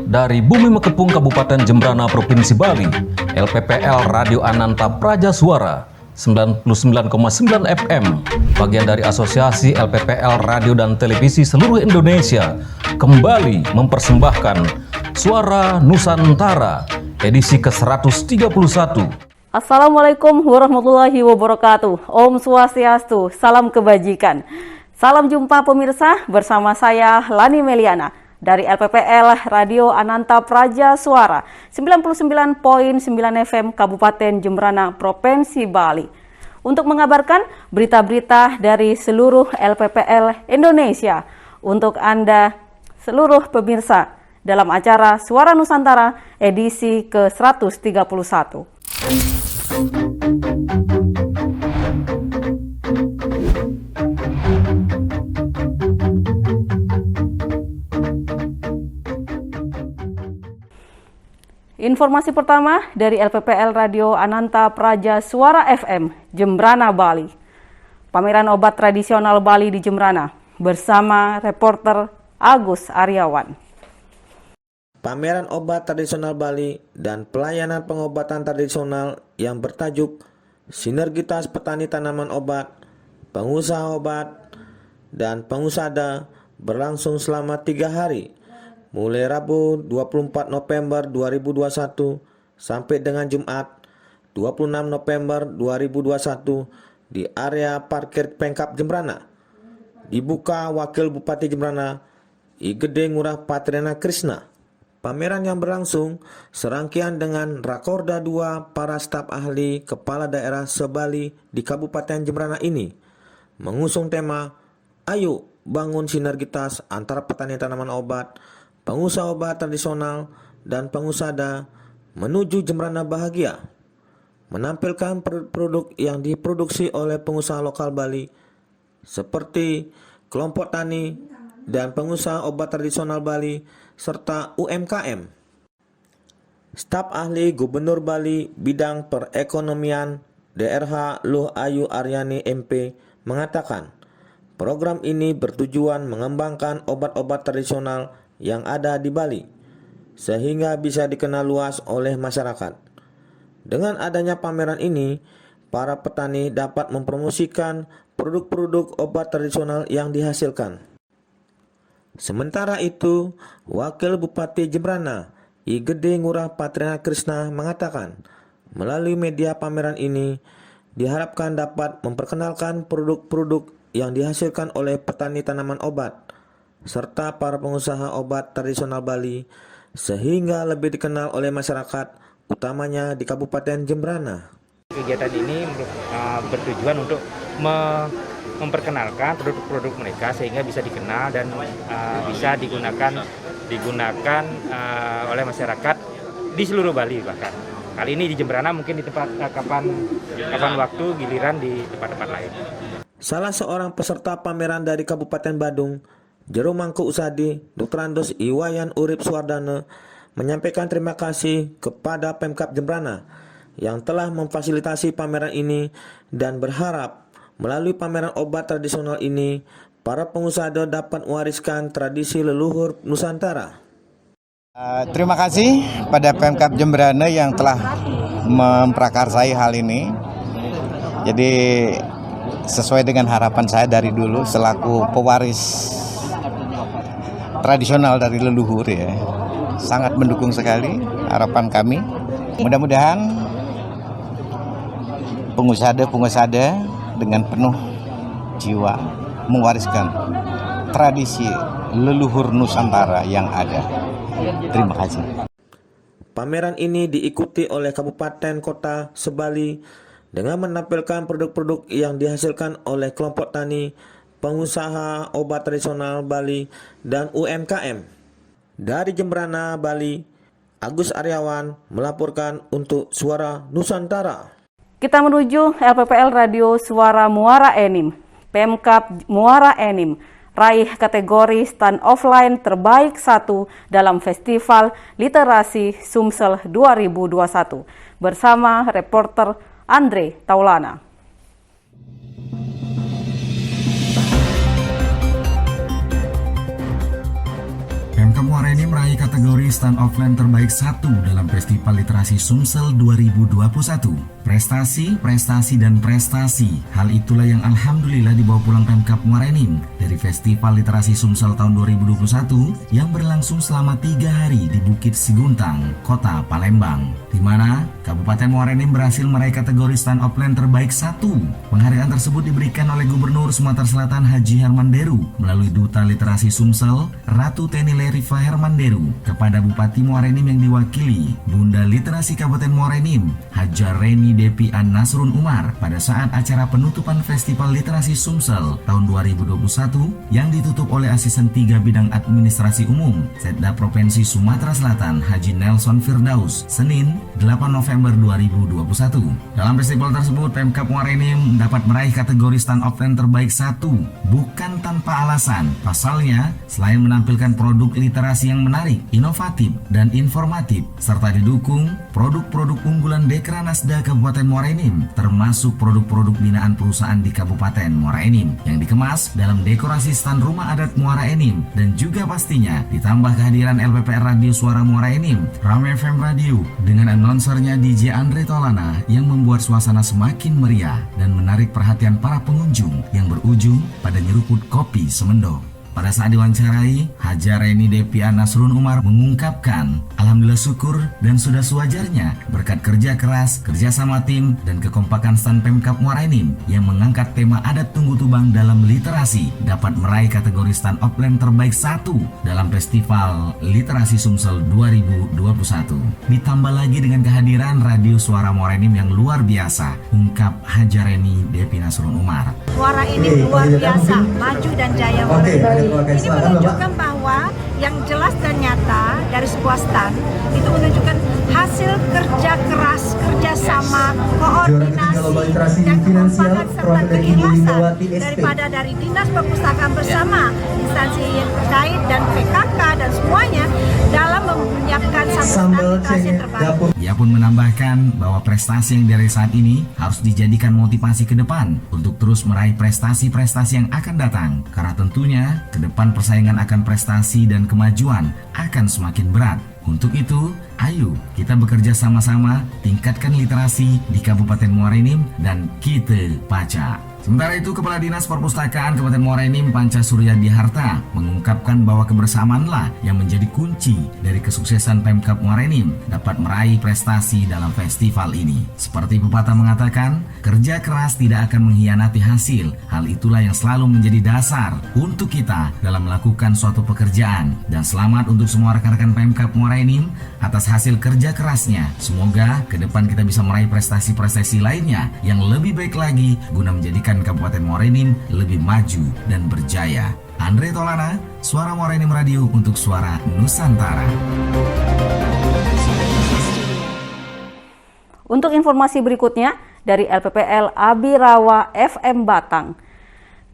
Dari Bumi Mekepung Kabupaten Jembrana Provinsi Bali, LPPL Radio Ananta Praja Suara 99,9 FM, bagian dari Asosiasi LPPL Radio dan Televisi Seluruh Indonesia, kembali mempersembahkan Suara Nusantara edisi ke-131. Assalamualaikum warahmatullahi wabarakatuh. Om Swastiastu, salam kebajikan. Salam jumpa pemirsa, bersama saya Lani Meliana dari LPPL Radio Ananta Praja Suara 99,9 FM Kabupaten Jembrana Provinsi Bali, untuk mengabarkan berita-berita dari seluruh LPPL Indonesia untuk Anda seluruh pemirsa dalam acara Suara Nusantara edisi ke-131. Informasi pertama dari LPPL Radio Ananta Praja Suara FM, Jembrana, Bali. Pameran obat tradisional Bali di Jembrana bersama reporter Agus Aryawan. Pameran obat tradisional Bali dan pelayanan pengobatan tradisional yang bertajuk Sinergitas Petani Tanaman Obat, Pengusaha Obat, dan Pengusada berlangsung selama 3 hari, mulai Rabu 24 November 2021 sampai dengan Jumat 26 November 2021 di area parkir Pemkab Jembrana. Dibuka Wakil Bupati Jembrana, I Gede Ngurah Patriana Krisna. Pameran yang berlangsung serangkaian dengan Rakorda 2 para staf ahli kepala daerah se-Bali di Kabupaten Jembrana ini mengusung tema Ayo Bangun Sinergitas Antara Petani Tanaman Obat, Pengusaha Obat Tradisional, dan Pengusada menuju Jembrana Bahagia, menampilkan produk-produk yang diproduksi oleh pengusaha lokal Bali seperti kelompok tani dan pengusaha obat tradisional Bali serta UMKM. Staf ahli Gubernur Bali bidang perekonomian DRH Luh Ayu Aryani MP mengatakan, program ini bertujuan mengembangkan obat-obat tradisional yang ada di Bali sehingga bisa dikenal luas oleh masyarakat. Dengan adanya pameran ini, para petani dapat mempromosikan produk-produk obat tradisional yang dihasilkan. Sementara itu, Wakil Bupati Jembrana, I Gede Ngurah Patriana Krisna mengatakan, melalui media pameran ini diharapkan dapat memperkenalkan produk-produk yang dihasilkan oleh petani tanaman obat serta para pengusaha obat tradisional Bali sehingga lebih dikenal oleh masyarakat, utamanya di Kabupaten Jembrana. Kegiatan ini bertujuan untuk memperkenalkan produk-produk mereka sehingga bisa dikenal dan bisa digunakan oleh masyarakat di seluruh Bali. Bahkan kali ini di Jembrana, mungkin di tempat kapan waktu giliran di tempat-tempat lain. Salah seorang peserta pameran dari Kabupaten Badung, Jero Mangku Usadi, Dr. Andos Iwayan Urip Suwardana, menyampaikan terima kasih kepada Pemkab Jembrana yang telah memfasilitasi pameran ini dan berharap melalui pameran obat tradisional ini para pengusaha dapat mewariskan tradisi leluhur Nusantara. Terima kasih pada Pemkab Jembrana yang telah memprakarsai hal ini. Jadi sesuai dengan harapan saya dari dulu selaku pewaris tradisional dari leluhur, ya, sangat mendukung sekali harapan kami. Mudah-mudahan pengusaha dengan penuh jiwa mewariskan tradisi leluhur Nusantara yang ada. Terima kasih. Pameran ini diikuti oleh kabupaten kota se-Bali dengan menampilkan produk-produk yang dihasilkan oleh kelompok tani, pengusaha obat tradisional Bali, dan UMKM. Dari Jembrana, Bali, Agus Aryawan melaporkan untuk Suara Nusantara. Kita menuju LPPL Radio Suara Muara Enim. Pemkab Muara Enim raih kategori stand offline terbaik 1 dalam Festival Literasi Sumsel 2021 bersama reporter Andre Taulana. Pemkab Muara Enim meraih kategori stand offline terbaik 1 dalam Festival Literasi Sumsel 2021. Prestasi, dan prestasi. Hal itulah yang alhamdulillah dibawa pulang Pemkab Muara Enim dari Festival Literasi Sumsel tahun 2021 yang berlangsung selama 3 hari di Bukit Siguntang, Kota Palembang, di mana Kabupaten Muara Enim berhasil meraih kategori stand offline terbaik 1. Penghargaan tersebut diberikan oleh Gubernur Sumatera Selatan Haji Hermanderu melalui Duta Literasi Sumsel, Ratu Tenile Rifa Hermanderu, kepada Bupati Muara Enim yang diwakili Bunda Literasi Kabupaten Muara Enim, Hajar Reni Depi An Nasrun Umar, pada saat acara penutupan Festival Literasi Sumsel tahun 2021 yang ditutup oleh Asisten 3 Bidang Administrasi Umum Setda Provinsi Sumatera Selatan Haji Nelson Firdaus, Senin 8 November 2021. Dalam festival tersebut, Pemkab Muara Enim dapat meraih kategori stand offline terbaik 1, bukan tanpa alasan. Pasalnya, selain menampilkan produk literasi yang menarik, inovatif, dan informatif, serta didukung produk-produk unggulan Dekranasda Kabupaten Muara Enim, termasuk produk-produk binaan perusahaan di Kabupaten Muara Enim yang dikemas dalam dekorasi stand rumah adat Muara Enim, dan juga pastinya ditambah kehadiran LPPR Radio Suara Muara Enim, Rame FM Radio dengan announcernya DJ Andre Tolana yang membuat suasana semakin meriah dan menarik perhatian para pengunjung yang berujung pada nyeruput kopi semendok. Pada saat diwawancarai, Hajar Reni Depi An Nasrun Umar mengungkapkan, alhamdulillah syukur dan sudah sewajarnya berkat kerja keras, kerjasama tim, dan kekompakan stand Pemkab Muara Enim yang mengangkat tema adat Tunggu Tubang dalam literasi dapat meraih kategori stand offline terbaik 1 dalam Festival Literasi Sumsel 2021. Ditambah lagi dengan kehadiran Radio Suara Muara Enim yang luar biasa, ungkap Hajar Reni Depi Nasrun Umar. Muara Enim luar biasa, maju dan jaya Muara Enim. Ini menunjukkan bahwa yang jelas dan nyata dari sebuah stand itu menunjukkan hasil kerja keras, kerjasama, koordinasi, dan kekompakan serta keikhlasan daripada dari Dinas Perpustakaan bersama instansi yang terkait dan PKK dan semuanya dalam menyiapkan satu stand literasi terbaik. Ia pun menambahkan bahwa prestasi yang diraih saat ini harus dijadikan motivasi ke depan untuk terus meraih prestasi-prestasi yang akan datang, karena tentunya ke depan persaingan akan prestasi dan kemajuan akan semakin berat. Untuk itu, ayo kita bekerja sama-sama tingkatkan literasi di Kabupaten Muara Enim dan kita baca. Sementara itu, Kepala Dinas Perpustakaan Kabupaten Muara Enim Panca Suryadi Harta mengungkapkan bahwa kebersamaanlah yang menjadi kunci dari kesuksesan Pemkab Muara Enim dapat meraih prestasi dalam festival ini. Seperti pepatah mengatakan, kerja keras tidak akan mengkhianati hasil. Hal itulah yang selalu menjadi dasar untuk kita dalam melakukan suatu pekerjaan. Dan selamat untuk semua rekan-rekan Pemkab Muara Enim atas hasil kerja kerasnya. Semoga ke depan kita bisa meraih prestasi-prestasi lainnya yang lebih baik lagi guna menjadikan Kabupaten Muara Enim lebih maju dan berjaya. Andre Tolana, Suara Muara Enim Radio untuk Suara Nusantara. Untuk informasi berikutnya dari LPPL Abirawa FM Batang.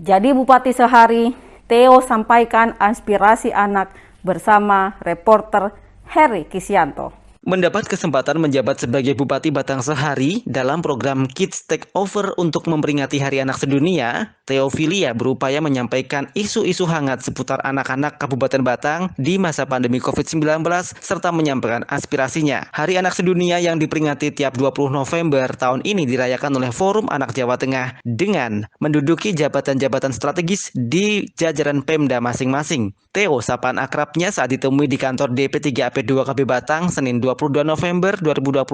Jadi Bupati sehari, Theo sampaikan aspirasi anak bersama reporter Heri Kisianto. Mendapat kesempatan menjabat sebagai Bupati Batang sehari dalam program Kids Take Over untuk memperingati Hari Anak Sedunia, Theophilia berupaya menyampaikan isu-isu hangat seputar anak-anak Kabupaten Batang di masa pandemi COVID-19 serta menyampaikan aspirasinya. Hari Anak Sedunia yang diperingati tiap 20 November tahun ini dirayakan oleh Forum Anak Jawa Tengah dengan menduduki jabatan-jabatan strategis di jajaran Pemda masing-masing. Theo, sapaan akrabnya saat ditemui di kantor DP3AP2 KB Batang Senin 22 November 2021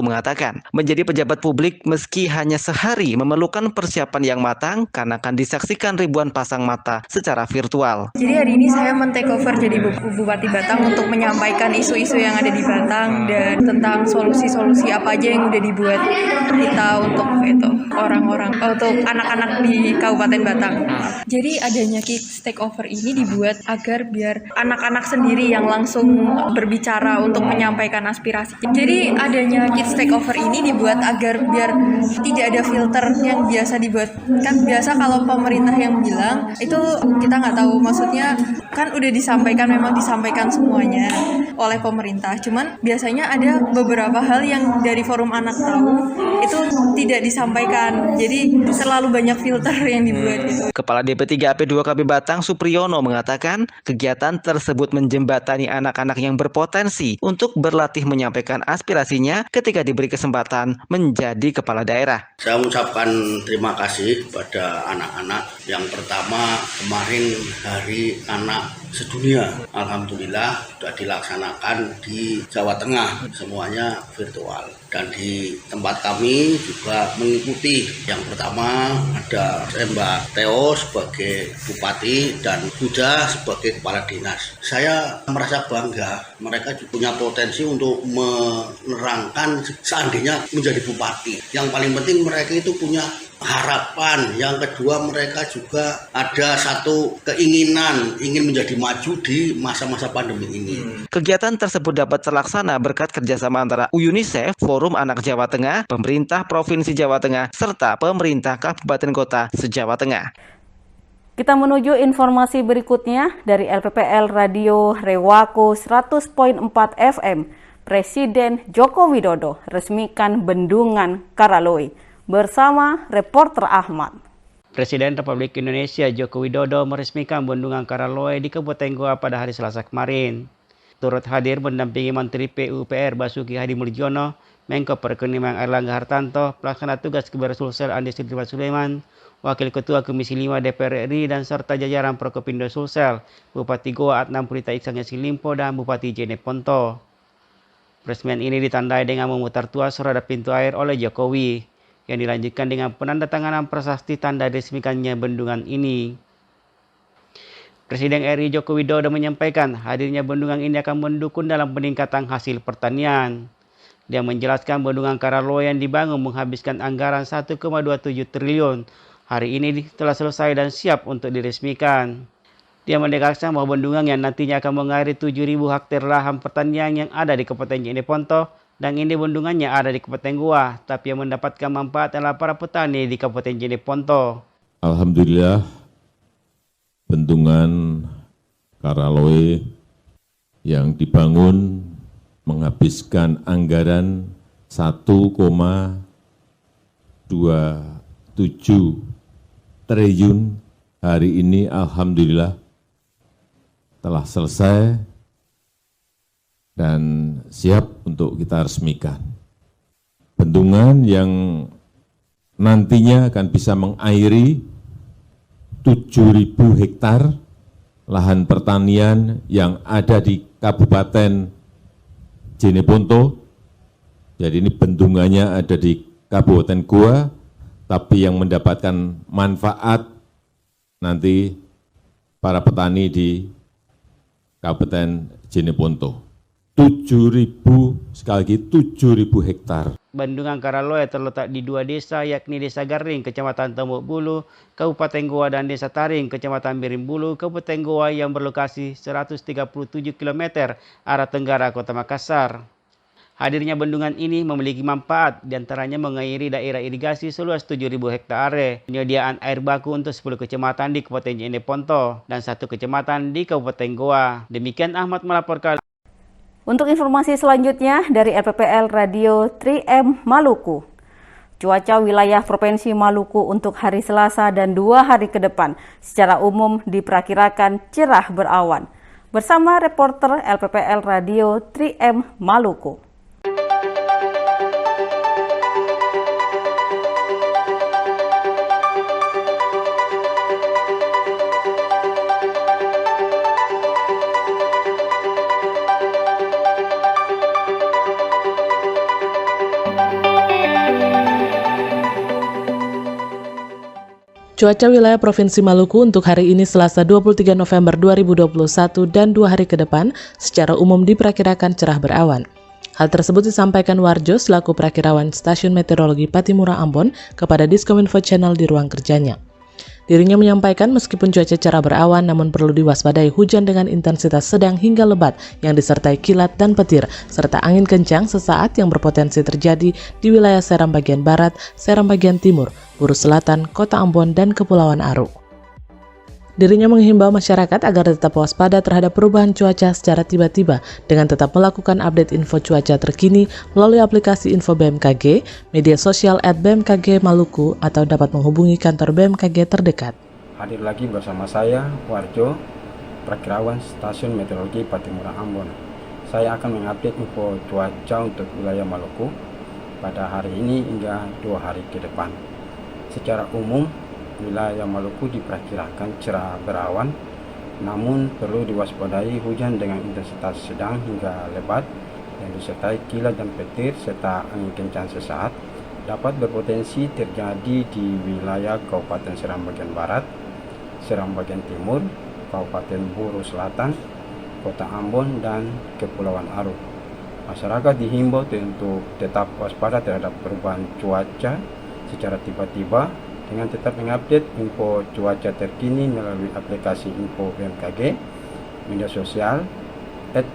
mengatakan, menjadi pejabat publik meski hanya sehari memerlukan persiapan yang matang karena akan disaksikan ribuan pasang mata secara virtual. Jadi hari ini saya men-take over jadi Bupati Batang untuk menyampaikan isu-isu yang ada di Batang dan tentang solusi-solusi apa aja yang udah dibuat kita untuk orang-orang, untuk anak-anak di Kabupaten Batang. Jadi adanya Kids Take Over ini dibuat agar biar anak-anak sendiri yang langsung berbicara untuk menyampaikan aspirasi. Jadi adanya Kids Takeover ini dibuat agar biar tidak ada filter yang biasa dibuat. Kan biasa kalau pemerintah yang bilang itu kita nggak tahu, maksudnya kan udah memang disampaikan semuanya oleh pemerintah. Cuman biasanya ada beberapa hal yang dari forum anak tahu itu tidak disampaikan. Jadi selalu banyak filter yang dibuat gitu. Kepala DP3AP 2KB Batang Supriyono mengatakan kegiatan tersebut menjembatani anak-anak yang berpotensi untuk berlatih menyampaikan aspirasinya ketika diberi kesempatan menjadi kepala daerah. Saya mengucapkan terima kasih kepada anak-anak. Yang pertama, kemarin Hari Anak Sedunia, alhamdulillah sudah dilaksanakan di Jawa Tengah, semuanya virtual. Dan di tempat kami juga mengikuti. Yang pertama ada Mbak Theo sebagai Bupati dan Huda sebagai Kepala Dinas. Saya merasa bangga, mereka juga punya potensi untuk menerangkan seandainya menjadi Bupati. Yang paling penting mereka itu punya harapan. Yang kedua, mereka juga ada satu keinginan ingin menjadi maju di masa-masa pandemi ini. Kegiatan tersebut dapat terlaksana berkat kerjasama antara UNICEF, Forum Anak Jawa Tengah, pemerintah Provinsi Jawa Tengah, serta pemerintah Kabupaten Kota se-Jawa Tengah. Kita menuju informasi berikutnya dari LPPL Radio Rewako 100.4 FM. Presiden Joko Widodo resmikan Bendungan Karaloe. Bersama reporter Ahmad. Presiden Republik Indonesia Joko Widodo meresmikan Bendungan Karaloe di Kabupaten Goa pada hari Selasa kemarin. Turut hadir mendampingi Menteri PUPR Basuki Hadi Mulyono, Menko Perekonomian Airlangga Hartanto, Pelaksana Tugas Ketua Sulsel Andi Sudirman Sulaiman, Wakil Ketua Komisi 5 DPR RI dan serta jajaran Prokopindo Sulsel, Bupati Goa Adnan Purita Iksan Yasilimpo dan Bupati Jeneponto. Peresmian ini ditandai dengan memutar tuas roda pintu air oleh Jokowi, yang dilanjutkan dengan penandatanganan prasasti tanda diresmikannya bendungan ini. Presiden RI Joko Widodo menyampaikan hadirnya bendungan ini akan mendukung dalam peningkatan hasil pertanian. Dia menjelaskan Bendungan Karaloe yang dibangun menghabiskan anggaran 1,27 triliun. Hari ini telah selesai dan siap untuk diresmikan. Dia menegaskan bahwa bendungan yang nantinya akan mengairi 7.000 hektar lahan pertanian yang ada di Kabupaten Jeneponto, dan ini bendungannya ada di Kabupaten Goa, tapi yang mendapatkan manfaat adalah para petani di Kabupaten Jeneponto. Alhamdulillah, Bendungan Karaloe yang dibangun menghabiskan anggaran 1,27 triliun hari ini alhamdulillah telah selesai dan siap untuk kita resmikan. Bendungan yang nantinya akan bisa mengairi 7.000 hektar lahan pertanian yang ada di Kabupaten Jeneponto. Jadi ini bendungannya ada di Kabupaten Goa, tapi yang mendapatkan manfaat nanti para petani di Kabupaten Jeneponto. 7.000, sekali lagi 7.000 hektar. Bendungan Karaloe terletak di 2 desa, yakni Desa Garing, Kecamatan Tombok Bulu, Kabupaten Goa, dan Desa Taring, Kecamatan Birimbulu, Kabupaten Goa yang berlokasi 137 km arah tenggara Kota Makassar. Hadirnya bendungan ini memiliki manfaat, diantaranya mengairi daerah irigasi seluas 7.000 hektare, penyediaan air baku untuk 10 kecamatan di Kabupaten Jeneponto, dan 1 kecamatan di Kabupaten Goa. Demikian Ahmad melaporkan. Untuk informasi selanjutnya dari LPPL Radio 3M Maluku. Cuaca wilayah Provinsi Maluku untuk hari Selasa dan 2 hari ke depan secara umum diperkirakan cerah berawan. Bersama reporter LPPL Radio 3M Maluku. Cuaca wilayah Provinsi Maluku untuk hari ini Selasa 23 November 2021 dan 2 hari ke depan secara umum diperkirakan cerah berawan. Hal tersebut disampaikan Warjo selaku Prakirawan Stasiun Meteorologi Patimura Ambon kepada Diskominfo Channel di ruang kerjanya. Dirinya menyampaikan meskipun cuaca cerah berawan, namun perlu diwaspadai hujan dengan intensitas sedang hingga lebat yang disertai kilat dan petir, serta angin kencang sesaat yang berpotensi terjadi di wilayah Seram bagian barat, Seram bagian timur, Buru Selatan, Kota Ambon, dan Kepulauan Aru. Dirinya menghimbau masyarakat agar tetap waspada terhadap perubahan cuaca secara tiba-tiba dengan tetap melakukan update info cuaca terkini melalui aplikasi info BMKG, media sosial @BMKG Maluku, atau dapat menghubungi kantor BMKG terdekat. Hadir lagi bersama saya, Warjo, Prakirawan Stasiun Meteorologi Patimura Ambon. Saya akan mengupdate info cuaca untuk wilayah Maluku pada hari ini hingga 2 hari ke depan. Secara umum, wilayah Maluku diperkirakan cerah berawan, namun perlu diwaspadai hujan dengan intensitas sedang hingga lebat yang disertai kilat dan petir serta angin kencang sesaat dapat berpotensi terjadi di wilayah Kabupaten Seram bagian barat, Seram bagian timur, Kabupaten Buru Selatan, Kota Ambon, dan Kepulauan Aru. Masyarakat dihimbau untuk tetap waspada terhadap perubahan cuaca secara tiba-tiba dengan tetap mengupdate info cuaca terkini melalui aplikasi info BMKG, media sosial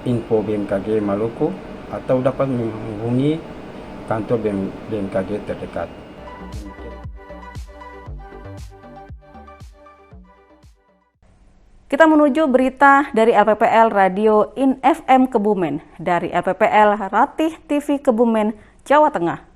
@info BMKG Maluku, atau dapat menghubungi kantor BMKG terdekat. Kita menuju berita dari LPPL Radio In FM Kebumen. Dari LPPL Ratih TV Kebumen, Jawa Tengah.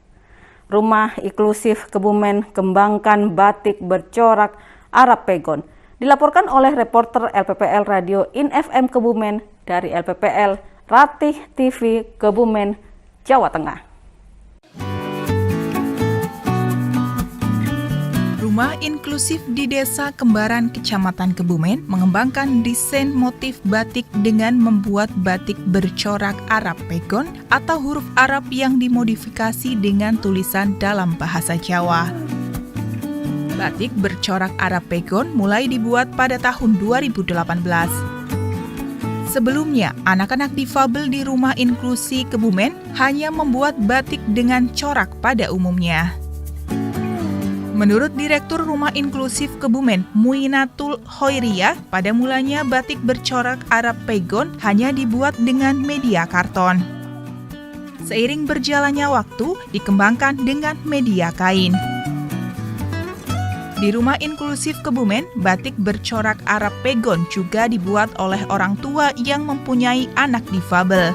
Rumah Inklusif Kebumen kembangkan batik bercorak Arab Pegon. Dilaporkan oleh reporter LPPL Radio In FM Kebumen dari LPPL Ratih TV Kebumen, Jawa Tengah. Rumah Inklusif di Desa Kembaran, Kecamatan Kebumen mengembangkan desain motif batik dengan membuat batik bercorak Arab Pegon atau huruf Arab yang dimodifikasi dengan tulisan dalam bahasa Jawa. Batik bercorak Arab Pegon mulai dibuat pada tahun 2018. Sebelumnya, anak-anak difabel di Rumah Inklusi Kebumen hanya membuat batik dengan corak pada umumnya. Menurut Direktur Rumah Inklusif Kebumen, Muinatul Hoiriyah, pada mulanya batik bercorak Arab Pegon hanya dibuat dengan media karton. Seiring berjalannya waktu, dikembangkan dengan media kain. Di Rumah Inklusif Kebumen, batik bercorak Arab Pegon juga dibuat oleh orang tua yang mempunyai anak difabel.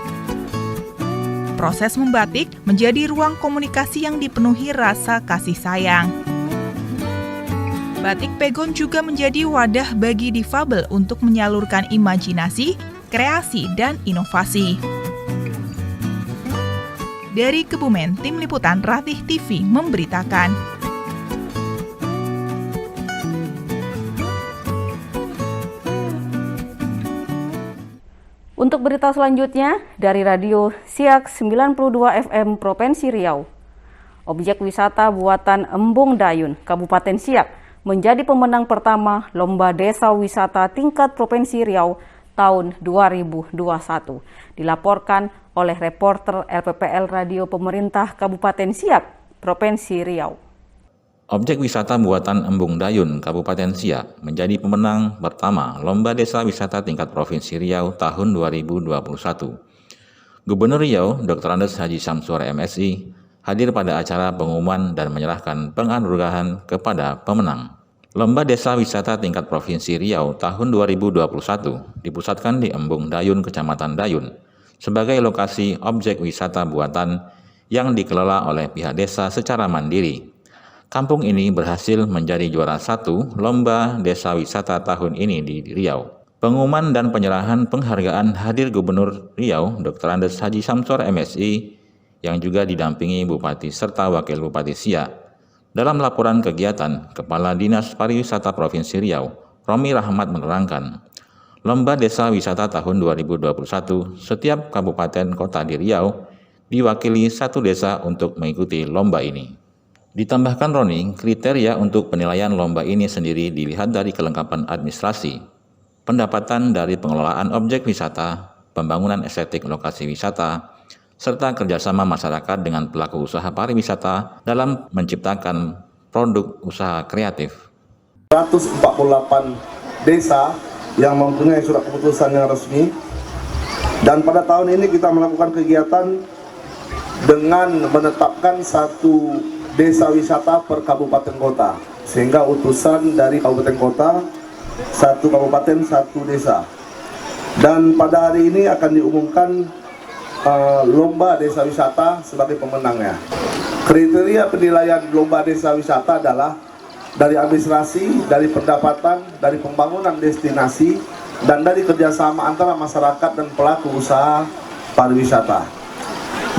Proses membatik menjadi ruang komunikasi yang dipenuhi rasa kasih sayang. Batik Pegon juga menjadi wadah bagi difabel untuk menyalurkan imajinasi, kreasi, dan inovasi. Dari Kebumen, Tim Liputan Ratih TV memberitakan. Untuk berita selanjutnya, dari Radio Siak 92 FM Provinsi Riau. Objek wisata buatan Embung Dayun, Kabupaten Siak, menjadi pemenang pertama Lomba Desa Wisata tingkat Provinsi Riau tahun 2021. Dilaporkan oleh reporter LPPL Radio Pemerintah Kabupaten Siak, Provinsi Riau. Objek wisata buatan Embung Dayun, Kabupaten Siak, menjadi pemenang pertama Lomba Desa Wisata tingkat Provinsi Riau tahun 2021. Gubernur Riau, Dr. Andes Haji Samsur MSI, hadir pada acara pengumuman dan menyerahkan penganugerahan kepada pemenang. Lomba Desa Wisata tingkat Provinsi Riau tahun 2021 dipusatkan di Embung Dayun, Kecamatan Dayun, sebagai lokasi objek wisata buatan yang dikelola oleh pihak desa secara mandiri. Kampung ini berhasil menjadi juara 1 Lomba Desa Wisata tahun ini di Riau. Pengumuman dan penyerahan penghargaan hadir Gubernur Riau, Dr. Andes Haji Samsur MSI, yang juga didampingi Bupati serta Wakil Bupati Siak. Dalam laporan kegiatan, Kepala Dinas Pariwisata Provinsi Riau, Romi Rahmat menerangkan, Lomba Desa Wisata tahun 2021, setiap kabupaten kota di Riau diwakili 1 desa untuk mengikuti lomba ini. Ditambahkan Roni, kriteria untuk penilaian lomba ini sendiri dilihat dari kelengkapan administrasi, pendapatan dari pengelolaan objek wisata, pembangunan estetik lokasi wisata, serta kerjasama masyarakat dengan pelaku usaha pariwisata dalam menciptakan produk usaha kreatif. 148 desa yang mempunyai surat keputusan yang resmi, dan pada tahun ini kita melakukan kegiatan dengan menetapkan 1 desa wisata per kabupaten kota, sehingga utusan dari kabupaten kota 1 kabupaten 1 desa. Dan pada hari ini akan diumumkan lomba desa wisata sebagai pemenangnya. Kriteria penilaian lomba desa wisata adalah dari administrasi, dari pendapatan, dari pembangunan destinasi, dan dari kerjasama antara masyarakat dan pelaku usaha pariwisata.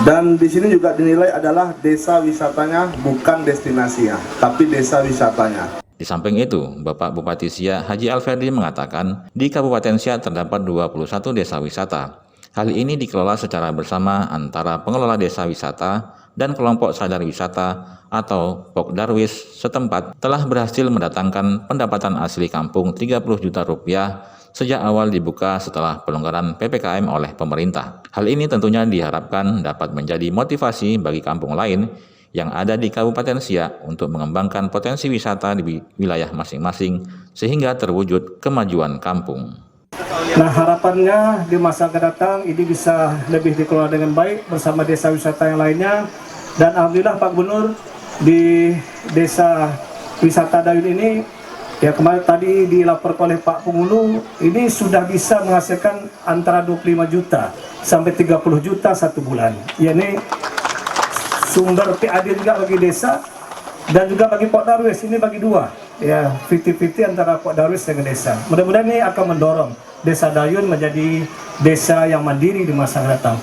Dan di sini juga dinilai adalah desa wisatanya, bukan destinasinya, tapi desa wisatanya. Di samping itu, Bapak Bupati Siak Haji Alferdi mengatakan di Kabupaten Siak terdapat 21 desa wisata. Hal ini dikelola secara bersama antara pengelola desa wisata dan kelompok sadar wisata atau Pokdarwis setempat telah berhasil mendatangkan pendapatan asli kampung 30 juta rupiah sejak awal dibuka setelah pelonggaran PPKM oleh pemerintah. Hal ini tentunya diharapkan dapat menjadi motivasi bagi kampung lain yang ada di Kabupaten Siak untuk mengembangkan potensi wisata di wilayah masing-masing sehingga terwujud kemajuan kampung. Nah, harapannya di masa akan datang ini bisa lebih dikelola dengan baik bersama desa wisata yang lainnya, dan alhamdulillah Pak Gubernur di desa wisata Dayun ini ya kemarin tadi dilaporkan oleh Pak Penghulu ini sudah bisa menghasilkan antara 25 juta sampai 30 juta satu bulan. Ya, ini sumber PAD juga bagi desa dan juga bagi Pokdarwis, ini bagi dua. Ya, 50-50 antara Pokdarwis dengan desa. Mudah-mudahan ini akan mendorong Desa Dayun menjadi desa yang mandiri di masa datang.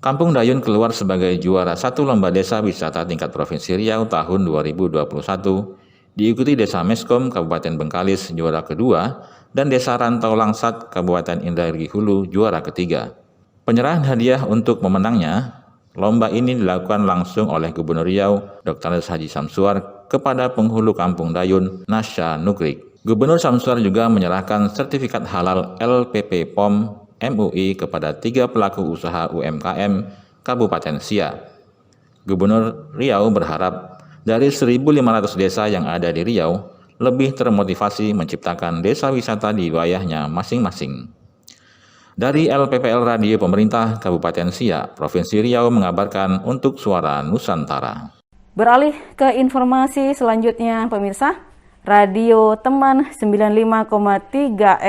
Kampung Dayun keluar sebagai juara 1 lomba desa wisata tingkat Provinsi Riau tahun 2021, diikuti Desa Meskom Kabupaten Bengkalis juara kedua dan Desa Rantau Langsat Kabupaten Indragiri Hulu juara ketiga. Penyerahan hadiah untuk pemenangnya, lomba ini dilakukan langsung oleh Gubernur Riau Dr. Haji Samsuar kepada penghulu Kampung Dayun Nasya Nugrik. Gubernur Samsuar juga menyerahkan sertifikat halal LPP POM MUI kepada 3 pelaku usaha UMKM Kabupaten Siak. Gubernur Riau berharap dari 1.500 desa yang ada di Riau lebih termotivasi menciptakan desa wisata di wilayahnya masing-masing. Dari LPPL Radio Pemerintah Kabupaten Siak, Provinsi Riau mengabarkan untuk Suara Nusantara. Beralih ke informasi selanjutnya, pemirsa. Radio Teman 95,3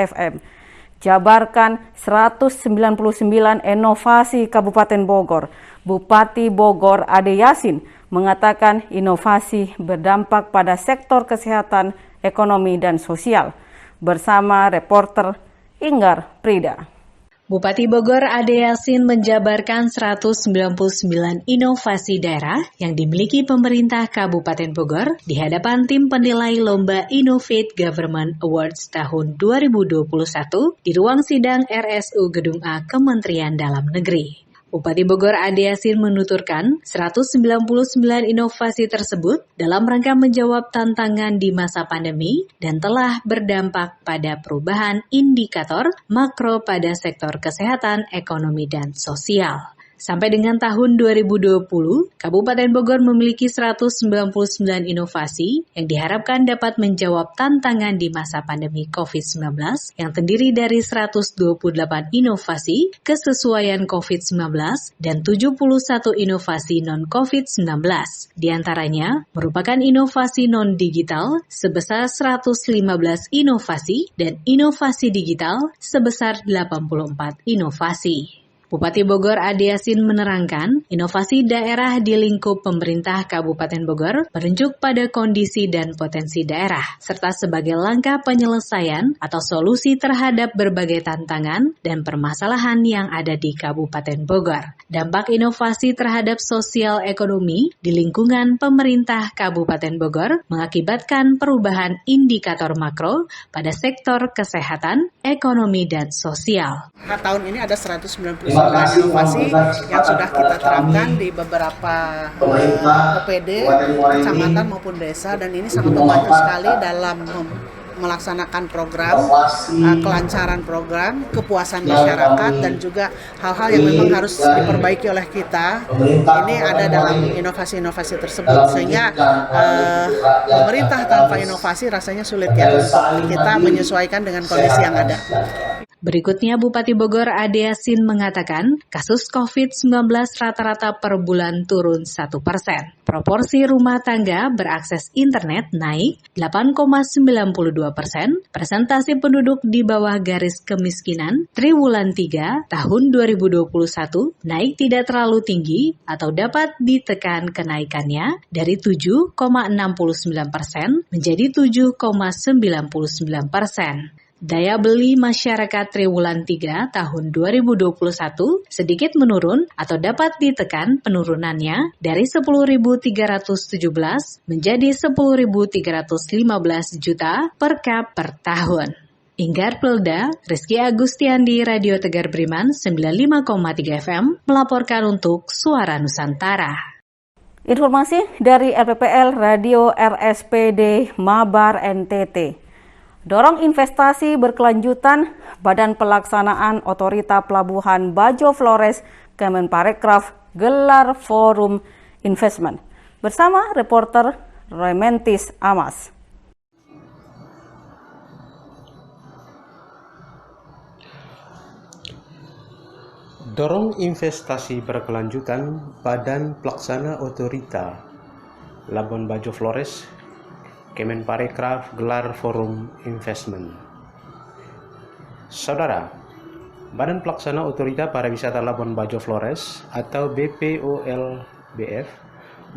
FM jabarkan 199 inovasi Kabupaten Bogor. Bupati Bogor Ade Yasin mengatakan inovasi berdampak pada sektor kesehatan, ekonomi, dan sosial. Bersama reporter Inggar Prida. Bupati Bogor Ade Yasin menjabarkan 199 inovasi daerah yang dimiliki pemerintah Kabupaten Bogor di hadapan tim penilai Lomba Innovate Government Awards tahun 2021 di ruang sidang RSU Gedung A Kementerian Dalam Negeri. Bupati Bogor Ade Yasin menuturkan 199 inovasi tersebut dalam rangka menjawab tantangan di masa pandemi dan telah berdampak pada perubahan indikator makro pada sektor kesehatan, ekonomi, dan sosial. Sampai dengan tahun 2020, Kabupaten Bogor memiliki 199 inovasi yang diharapkan dapat menjawab tantangan di masa pandemi COVID-19 yang terdiri dari 128 inovasi kesesuaian COVID-19 dan 71 inovasi non-COVID-19. Di antaranya merupakan inovasi non-digital sebesar 115 inovasi dan inovasi digital sebesar 84 inovasi. Bupati Bogor Ade Yasin menerangkan, inovasi daerah di lingkup pemerintah Kabupaten Bogor merujuk pada kondisi dan potensi daerah, serta sebagai langkah penyelesaian atau solusi terhadap berbagai tantangan dan permasalahan yang ada di Kabupaten Bogor. Dampak inovasi terhadap sosial ekonomi di lingkungan pemerintah Kabupaten Bogor mengakibatkan perubahan indikator makro pada sektor kesehatan, ekonomi, dan sosial. Nah, tahun ini ada 199 inovasi yang sudah kita terapkan di beberapa OPD, kecamatan maupun desa, dan ini sangat membantu sekali dalam melaksanakan program, kelancaran program, kepuasan masyarakat, dan juga hal-hal yang memang harus diperbaiki oleh kita. Ini ada dalam inovasi-inovasi tersebut, sehingga pemerintah tanpa inovasi rasanya sulit ya untuk kita menyesuaikan dengan kondisi yang ada. Berikutnya, Bupati Bogor Ade Yasin mengatakan kasus COVID-19 rata-rata per bulan turun 1%. Proporsi rumah tangga berakses internet naik 8,92%, persentase penduduk di bawah garis kemiskinan triwulan 3 tahun 2021 naik tidak terlalu tinggi atau dapat ditekan kenaikannya dari 7,69% menjadi 7,99%. Daya beli masyarakat triwulan 3 tahun 2021 sedikit menurun atau dapat ditekan penurunannya dari 10.317 menjadi 10.315 juta per kap per tahun. Inggar Pelda, Rizky Agustiandi, Radio Tegar Beriman 95,3 FM melaporkan untuk Suara Nusantara. Informasi dari RPPL Radio RSPD Mabar NTT. Dorong investasi berkelanjutan, Badan Pelaksanaan Otorita Pelabuhan Bajo Flores Kemenparekraf gelar Forum Investment. Bersama reporter Rementis Amas. Dorong investasi berkelanjutan, Badan Pelaksana Otorita Labuan Bajo Flores Kemenparekraf gelar Forum Investment. Saudara, Badan Pelaksana Otorita Pariwisata Labuan Bajo Flores atau BPOLBF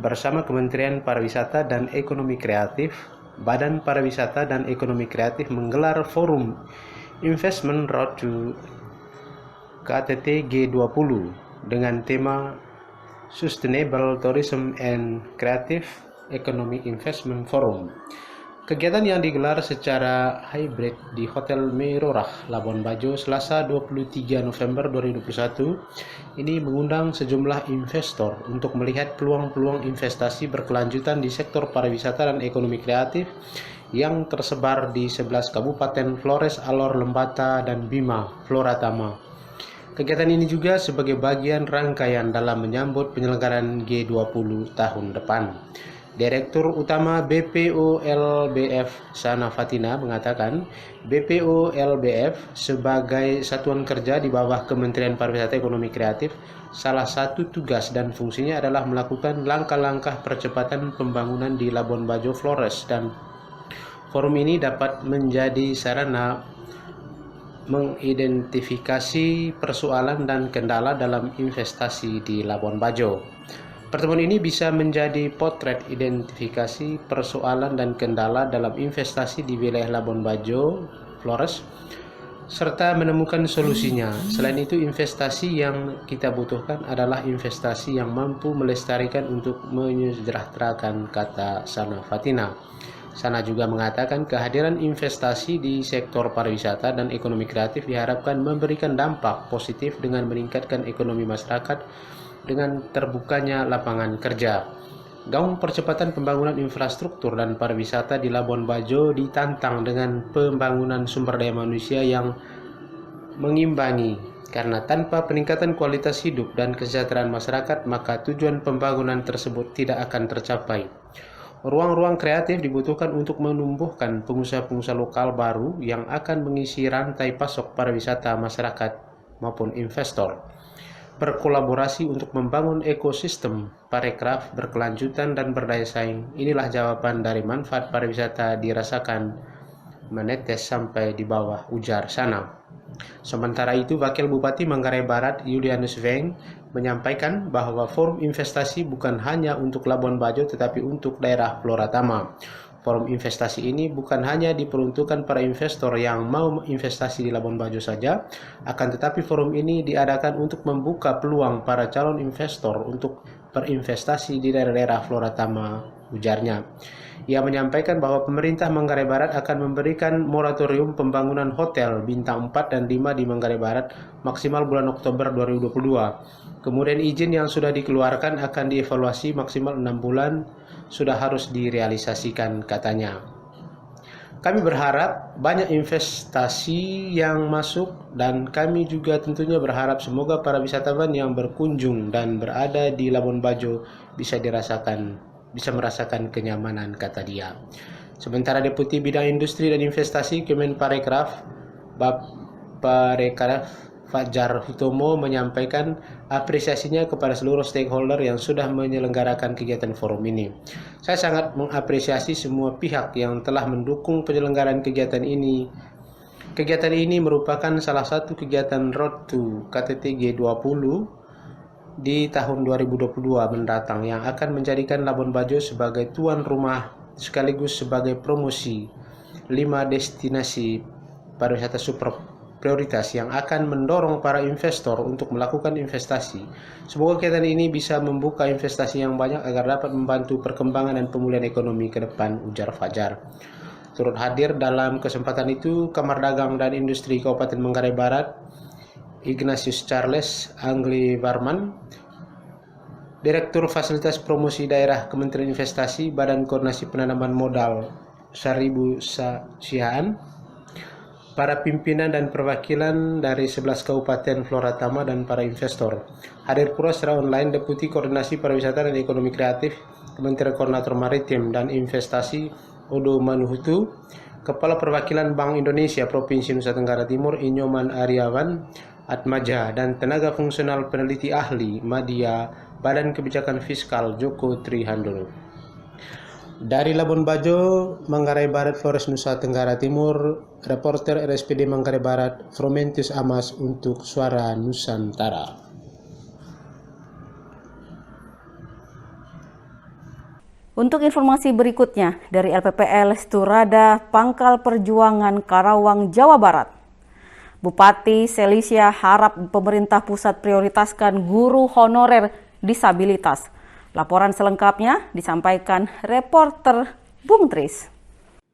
bersama Kementerian Pariwisata dan Ekonomi Kreatif, Badan Pariwisata dan Ekonomi Kreatif menggelar Forum Investment Road to KTT G20 dengan tema Sustainable Tourism and Creative Economic Investment Forum. Kegiatan yang digelar secara hybrid di Hotel Merorah, Labuan Bajo, Selasa 23 November 2021, ini mengundang sejumlah investor untuk melihat peluang-peluang investasi berkelanjutan di sektor pariwisata dan ekonomi kreatif yang tersebar di 11 kabupaten Flores, Alor, Lembata, dan Bima, Floratama. Kegiatan ini juga sebagai bagian rangkaian dalam menyambut penyelenggaraan G20 tahun depan. Direktur Utama BPOLBF Sana Fatina mengatakan BPOLBF sebagai satuan kerja di bawah Kementerian Pariwisata Ekonomi Kreatif, salah satu tugas dan fungsinya adalah melakukan langkah-langkah percepatan pembangunan di Labuan Bajo Flores, dan forum ini dapat menjadi sarana mengidentifikasi persoalan dan kendala dalam investasi di Labuan Bajo. Pertemuan ini bisa menjadi potret identifikasi persoalan dan kendala dalam investasi di wilayah Labuan Bajo, Flores, serta menemukan solusinya. Selain itu, investasi yang kita butuhkan adalah investasi yang mampu melestarikan untuk menyejahterakan, kata Sana Fatina. Sana juga mengatakan kehadiran investasi di sektor pariwisata dan ekonomi kreatif diharapkan memberikan dampak positif dengan meningkatkan ekonomi masyarakat dengan terbukanya lapangan kerja. Gaung percepatan pembangunan infrastruktur dan pariwisata di Labuan Bajo ditantang dengan pembangunan sumber daya manusia yang mengimbangi, karena tanpa peningkatan kualitas hidup dan kesejahteraan masyarakat, maka tujuan pembangunan tersebut tidak akan tercapai. Ruang-ruang kreatif dibutuhkan untuk menumbuhkan pengusaha-pengusaha lokal baru yang akan mengisi rantai pasok pariwisata masyarakat maupun investor. Berkolaborasi untuk membangun ekosistem parekraf berkelanjutan dan berdaya saing. Inilah jawaban dari manfaat pariwisata dirasakan menetes sampai di bawah, ujar Sana. Sementara itu, Wakil Bupati Manggarai Barat Julianus Weng menyampaikan bahwa forum investasi bukan hanya untuk Labuan Bajo tetapi untuk daerah Floratama. Forum investasi ini bukan hanya diperuntukkan para investor yang mau investasi di Labuan Bajo saja, akan tetapi forum ini diadakan untuk membuka peluang para calon investor untuk berinvestasi di daerah-daerah Floratama, ujarnya. Ia menyampaikan bahwa pemerintah Manggarai Barat akan memberikan moratorium pembangunan hotel bintang 4 dan 5 di Manggarai Barat maksimal bulan Oktober 2022. Kemudian izin yang sudah dikeluarkan akan dievaluasi maksimal 6 bulan sudah harus direalisasikan, katanya. Kami berharap banyak investasi yang masuk dan kami juga tentunya berharap semoga para wisatawan yang berkunjung dan berada di Labuan Bajo bisa merasakan kenyamanan, kata dia. Sementara Deputi Bidang Industri dan Investasi Kemenparekraf Fajar Hutomo menyampaikan apresiasinya kepada seluruh stakeholder yang sudah menyelenggarakan kegiatan forum ini. Saya sangat mengapresiasi semua pihak yang telah mendukung penyelenggaraan kegiatan ini. Kegiatan ini merupakan salah satu kegiatan Road to KTT G20 di tahun 2022 mendatang yang akan menjadikan Labuan Bajo sebagai tuan rumah sekaligus sebagai promosi 5 destinasi pariwisata super prioritas yang akan mendorong para investor untuk melakukan investasi. Semoga kegiatan ini bisa membuka investasi yang banyak agar dapat membantu perkembangan dan pemulihan ekonomi ke depan, ujar Fajar. Turut hadir dalam kesempatan itu Kamar Dagang dan Industri Kabupaten Manggarai Barat, Ignatius Charles Angli Barman, Direktur Fasilitas Promosi Daerah Kementerian Investasi Badan Koordinasi Penanaman Modal Saribu Sihaan, para pimpinan dan perwakilan dari 11 Kabupaten Flora Tama dan para investor. Hadir pula secara online Deputi Koordinasi Pariwisata dan Ekonomi Kreatif Kementerian Koordinator Maritim dan Investasi Odo Manuhutu, Kepala Perwakilan Bank Indonesia Provinsi Nusa Tenggara Timur Inyoman Aryawan Atmaja, dan tenaga fungsional peneliti ahli Madya Badan Kebijakan Fiskal Joko Trihandolo. Dari Labuan Bajo, Manggarai Barat, Flores, Nusa Tenggara Timur, reporter RSPD Manggarai Barat, Fromentius Amas untuk Suara Nusantara. Untuk informasi berikutnya dari LPPL Sturada Pangkal Perjuangan Karawang, Jawa Barat. Bupati Selisia harap pemerintah pusat prioritaskan guru honorer disabilitas. Laporan selengkapnya disampaikan reporter Bung Tris.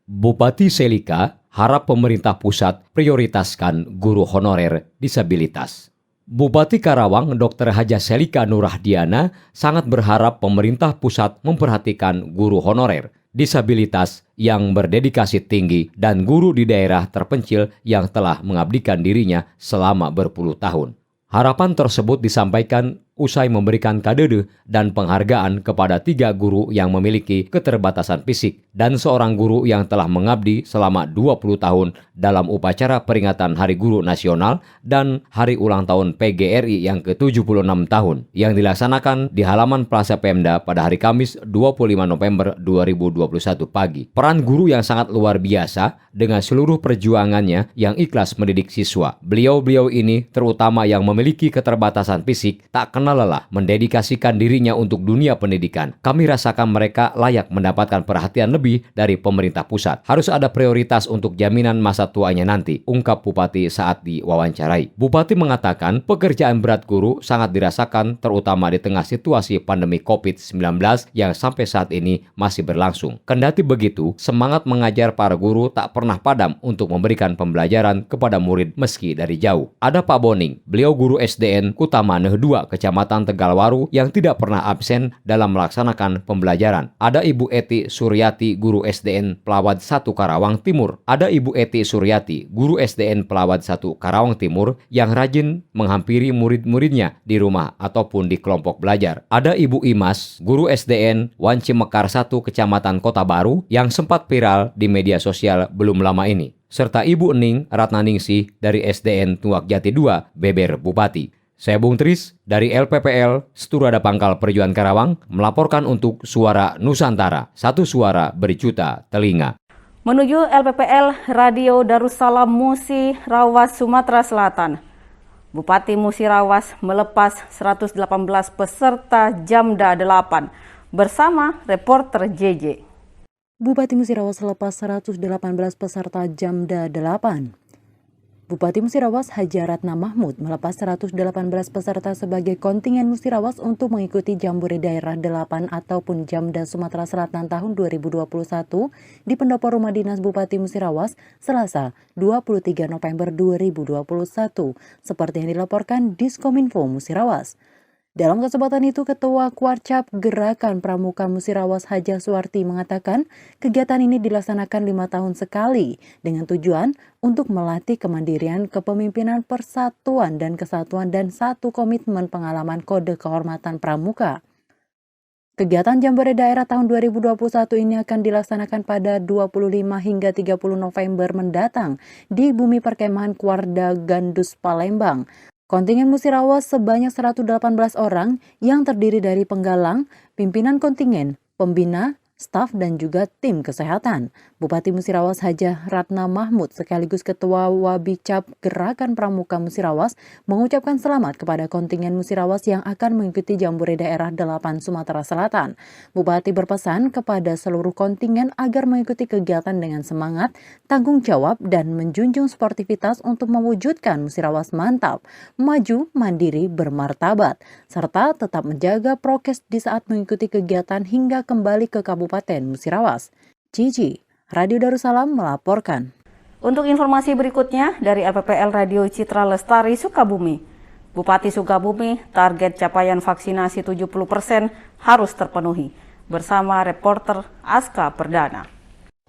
Bupati Selika harap pemerintah pusat prioritaskan guru honorer disabilitas. Bupati Karawang Dr. Haja Selika Nurahdiana sangat berharap pemerintah pusat memperhatikan guru honorer disabilitas yang berdedikasi tinggi dan guru di daerah terpencil yang telah mengabdikan dirinya selama berpuluh tahun. Harapan tersebut disampaikan usai memberikan kadede dan penghargaan kepada 3 guru yang memiliki keterbatasan fisik dan seorang guru yang telah mengabdi selama 20 tahun dalam upacara peringatan Hari Guru Nasional dan Hari Ulang Tahun PGRI yang ke-76 tahun yang dilaksanakan di halaman Plaza Pemda pada hari Kamis 25 November 2021 pagi. Peran guru yang sangat luar biasa dengan seluruh perjuangannya yang ikhlas mendidik siswa. Beliau-beliau ini terutama yang memiliki keterbatasan fisik tak kenal lelah mendedikasikan dirinya untuk dunia pendidikan. Kami rasakan mereka layak mendapatkan perhatian lebih dari pemerintah pusat. Harus ada prioritas untuk jaminan masa tuanya nanti, ungkap Bupati saat diwawancarai. Bupati mengatakan pekerjaan berat guru sangat dirasakan terutama di tengah situasi pandemi COVID-19 yang sampai saat ini masih berlangsung. Kendati begitu, semangat mengajar para guru tak pernah padam untuk memberikan pembelajaran kepada murid meski dari jauh. Ada Pak Boning, beliau guru SDN Kutamane 2 Kecamatan Tegalwaru yang tidak pernah absen dalam melaksanakan pembelajaran. Ada Ibu Eti Suryati, guru SDN Pelawad 1 Karawang Timur. Ada Ibu Eti Suryati, guru SDN Pelawad 1 Karawang Timur yang rajin menghampiri murid-muridnya di rumah ataupun di kelompok belajar. Ada Ibu Imas, guru SDN Wanci Mekar 1 Kecamatan Kota Baru yang sempat viral di media sosial belum lama ini. Serta Ibu Ening Ratnaningsih dari SDN Tuak Jati 2 Beber Bupati. Saya Bung Tris dari LPPL Sturada Pangkal Perjuangan Karawang melaporkan untuk Suara Nusantara, satu suara berjuta telinga. Menuju LPPL Radio Darussalam Musi Rawas Sumatera Selatan. Bupati Musi Rawas melepas 118 peserta Jamda 8 bersama reporter JJ. Bupati Musi Rawas lepas 118 peserta Jamda 8. Bupati Musi Rawas Haji Ratna Mahmud melepas 118 peserta sebagai kontingen Musi Rawas untuk mengikuti Jambore Daerah 8 ataupun Jamda Sumatera Selatan tahun 2021 di Pendopo Rumah Dinas Bupati Musi Rawas Selasa 23 November 2021 seperti yang dilaporkan Diskominfo Musi Rawas. Dalam kesempatan itu, Ketua Kuarcap Gerakan Pramuka Musirawas Haja Suwarti mengatakan kegiatan ini dilaksanakan 5 tahun sekali dengan tujuan untuk melatih kemandirian, kepemimpinan, persatuan dan kesatuan dan satu komitmen pengalaman kode kehormatan pramuka. Kegiatan Jambore Daerah tahun 2021 ini akan dilaksanakan pada 25 hingga 30 November mendatang di Bumi Perkemahan Kuarda Gandus Palembang. Kontingen Musirawas sebanyak 118 orang yang terdiri dari penggalang, pimpinan kontingen, pembina, staf dan juga tim kesehatan. Bupati Musirawas Haja Ratna Mahmud sekaligus Ketua Wabicap Gerakan Pramuka Musirawas mengucapkan selamat kepada kontingen Musirawas yang akan mengikuti Jambore Daerah 8 Sumatera Selatan. Bupati berpesan kepada seluruh kontingen agar mengikuti kegiatan dengan semangat, tanggung jawab dan menjunjung sportivitas untuk mewujudkan Musirawas mantap, maju, mandiri, bermartabat, serta tetap menjaga prokes di saat mengikuti kegiatan hingga kembali ke Kabupaten Musirawas. Cici, Radio Darussalam melaporkan. Untuk informasi berikutnya dari LPPL Radio Citra Lestari Sukabumi. Bupati Sukabumi, target capaian vaksinasi 70% harus terpenuhi. Bersama reporter Aska Perdana.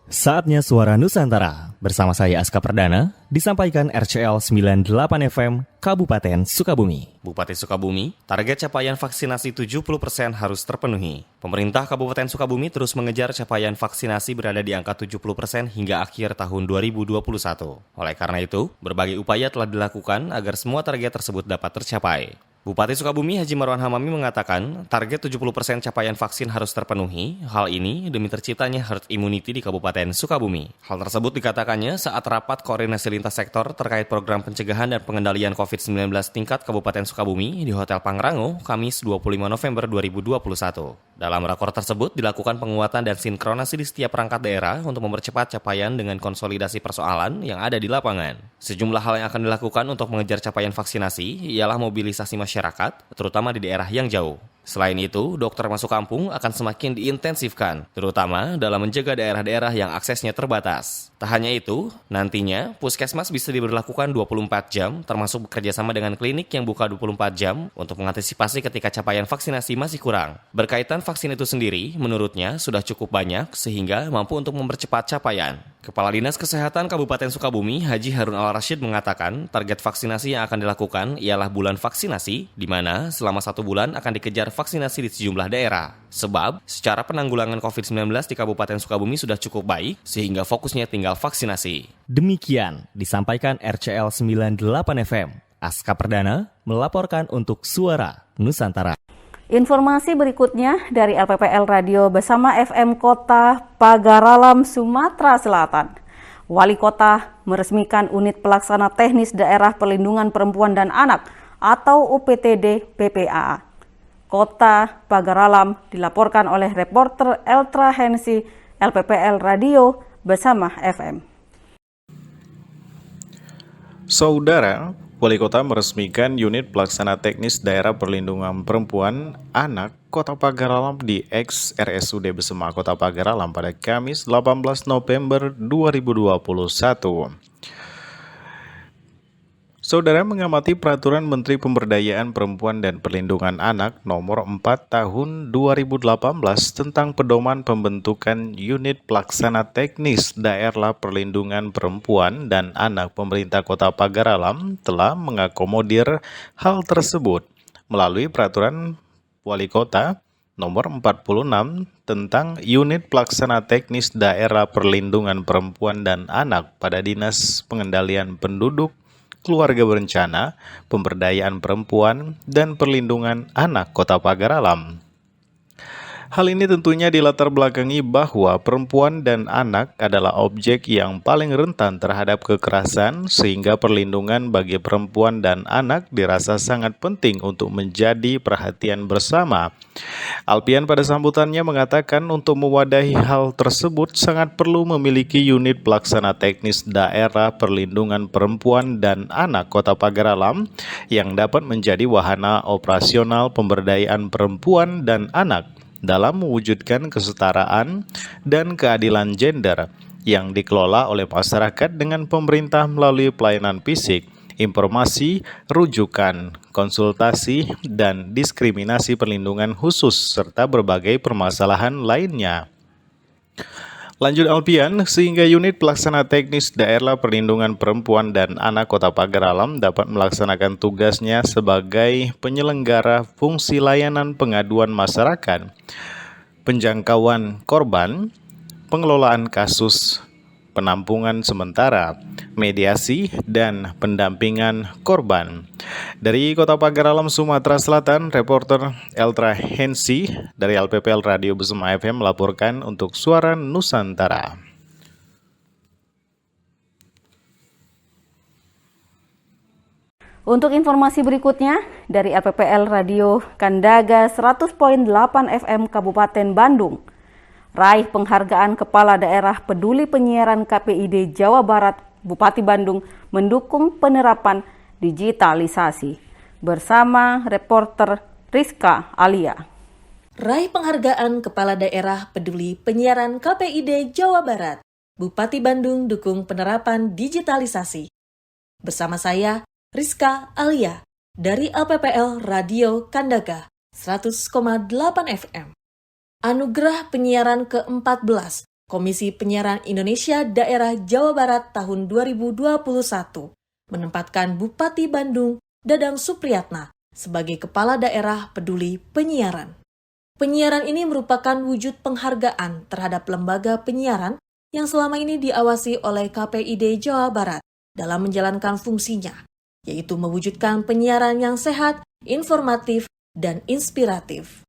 Saatnya Suara Nusantara. Bersama saya Aska Perdana, disampaikan RCL 98 FM Kabupaten Sukabumi. Bupati Sukabumi, target capaian vaksinasi 70% harus terpenuhi. Pemerintah Kabupaten Sukabumi terus mengejar capaian vaksinasi berada di angka 70% hingga akhir tahun 2021. Oleh karena itu, berbagai upaya telah dilakukan agar semua target tersebut dapat tercapai. Bupati Sukabumi Haji Marwan Hamami mengatakan target 70% capaian vaksin harus terpenuhi. Hal ini demi terciptanya herd immunity di Kabupaten Sukabumi. Hal tersebut dikatakannya saat rapat koordinasi lintas sektor terkait program pencegahan dan pengendalian COVID-19 tingkat Kabupaten Sukabumi di Hotel Pangrango, Kamis 25 November 2021. Dalam rakor tersebut dilakukan penguatan dan sinkronasi di setiap perangkat daerah untuk mempercepat capaian dengan konsolidasi persoalan yang ada di lapangan. Sejumlah hal yang akan dilakukan untuk mengejar capaian vaksinasi ialah mobilisasi masyarakat, terutama di daerah yang jauh. Selain itu, dokter masuk kampung akan semakin diintensifkan, terutama dalam menjaga daerah-daerah yang aksesnya terbatas. Tak hanya itu, nantinya puskesmas bisa diberlakukan 24 jam, termasuk bekerjasama dengan klinik yang buka 24 jam untuk mengantisipasi ketika capaian vaksinasi masih kurang. Berkaitan vaksin itu sendiri, menurutnya sudah cukup banyak sehingga mampu untuk mempercepat capaian. Kepala Dinas Kesehatan Kabupaten Sukabumi, Haji Harun Al-Rashid mengatakan target vaksinasi yang akan dilakukan ialah bulan vaksinasi, di mana selama 1 bulan akan dikejar vaksinasi di sejumlah daerah. Sebab, secara penanggulangan COVID-19 di Kabupaten Sukabumi sudah cukup baik, sehingga fokusnya tinggal vaksinasi. Demikian disampaikan RCL 98 FM. Aska Perdana melaporkan untuk Suara Nusantara. Informasi berikutnya dari LPPL Radio bersama FM Kota Pagaralam, Sumatera Selatan. Wali Kota meresmikan Unit Pelaksana Teknis Daerah Perlindungan Perempuan dan Anak atau UPTD PPAA. Kota Pagaralam dilaporkan oleh reporter Eltra Hensi LPPL Radio bersama FM. Saudara, Wali Kota meresmikan Unit Pelaksana Teknis Daerah Perlindungan Perempuan Anak Kota Pagaralam di ex-RSUD Besema Kota Pagaralam pada Kamis 18 November 2021. Saudara mengamati Peraturan Menteri Pemberdayaan Perempuan dan Perlindungan Anak Nomor 4 Tahun 2018 tentang pedoman pembentukan Unit Pelaksana Teknis Daerah Perlindungan Perempuan dan Anak Pemerintah Kota Pagaralam telah mengakomodir hal tersebut melalui Peraturan Wali Kota Nomor 46 tentang Unit Pelaksana Teknis Daerah Perlindungan Perempuan dan Anak pada Dinas Pengendalian Penduduk, Keluarga Berencana, Pemberdayaan Perempuan, dan Perlindungan Anak Kota Pagaralam. Hal ini tentunya dilatar belakangi bahwa perempuan dan anak adalah objek yang paling rentan terhadap kekerasan, sehingga perlindungan bagi perempuan dan anak dirasa sangat penting untuk menjadi perhatian bersama. Alpian pada sambutannya mengatakan untuk mewadahi hal tersebut sangat perlu memiliki unit pelaksana teknis daerah perlindungan perempuan dan anak Kota Pagaralam yang dapat menjadi wahana operasional pemberdayaan perempuan dan anak dalam mewujudkan kesetaraan dan keadilan gender yang dikelola oleh masyarakat dengan pemerintah melalui pelayanan fisik, informasi, rujukan, konsultasi, dan diskriminasi perlindungan khusus, serta berbagai permasalahan lainnya. Lanjut Alpian, sehingga unit pelaksana teknis Daerah Perlindungan Perempuan dan Anak Kota Pagar Alam dapat melaksanakan tugasnya sebagai penyelenggara fungsi layanan pengaduan masyarakat, penjangkauan korban, pengelolaan kasus, penampungan sementara, mediasi, dan pendampingan korban. Dari Kota Pagar Alam, Sumatera Selatan, reporter Eltra Hensi dari LPPL Radio Besema FM melaporkan untuk Suara Nusantara. Untuk informasi berikutnya, dari LPPL Radio Kandaga 100.8 FM Kabupaten Bandung, raih penghargaan Kepala Daerah Peduli Penyiaran KPID Jawa Barat, Bupati Bandung mendukung penerapan digitalisasi. Bersama reporter Rizka Alia. Raih penghargaan Kepala Daerah Peduli Penyiaran KPID Jawa Barat, Bupati Bandung dukung penerapan digitalisasi. Bersama saya, Rizka Alia, dari LPPL Radio Kandaga 100,8 FM. Anugerah Penyiaran ke-14 Komisi Penyiaran Indonesia Daerah Jawa Barat tahun 2021 menempatkan Bupati Bandung Dadang Supriyatna sebagai Kepala Daerah Peduli Penyiaran. Penyiaran ini merupakan wujud penghargaan terhadap lembaga penyiaran yang selama ini diawasi oleh KPID Jawa Barat dalam menjalankan fungsinya, yaitu mewujudkan penyiaran yang sehat, informatif, dan inspiratif.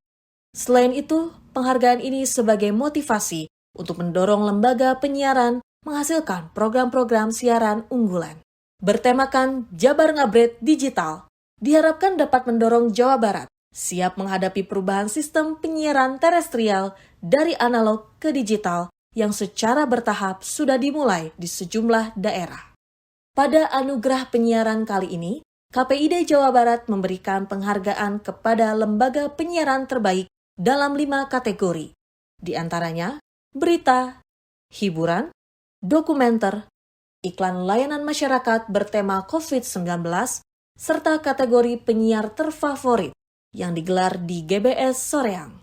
Selain itu, penghargaan ini sebagai motivasi untuk mendorong lembaga penyiaran menghasilkan program-program siaran unggulan. Bertemakan Jabar Ngabret Digital, diharapkan dapat mendorong Jawa Barat siap menghadapi perubahan sistem penyiaran terestrial dari analog ke digital yang secara bertahap sudah dimulai di sejumlah daerah. Pada anugerah penyiaran kali ini, KPID Jawa Barat memberikan penghargaan kepada lembaga penyiaran terbaik dalam 5 kategori, di antaranya berita, hiburan, dokumenter, iklan layanan masyarakat bertema COVID-19, serta kategori penyiar terfavorit yang digelar di GBS Soreang.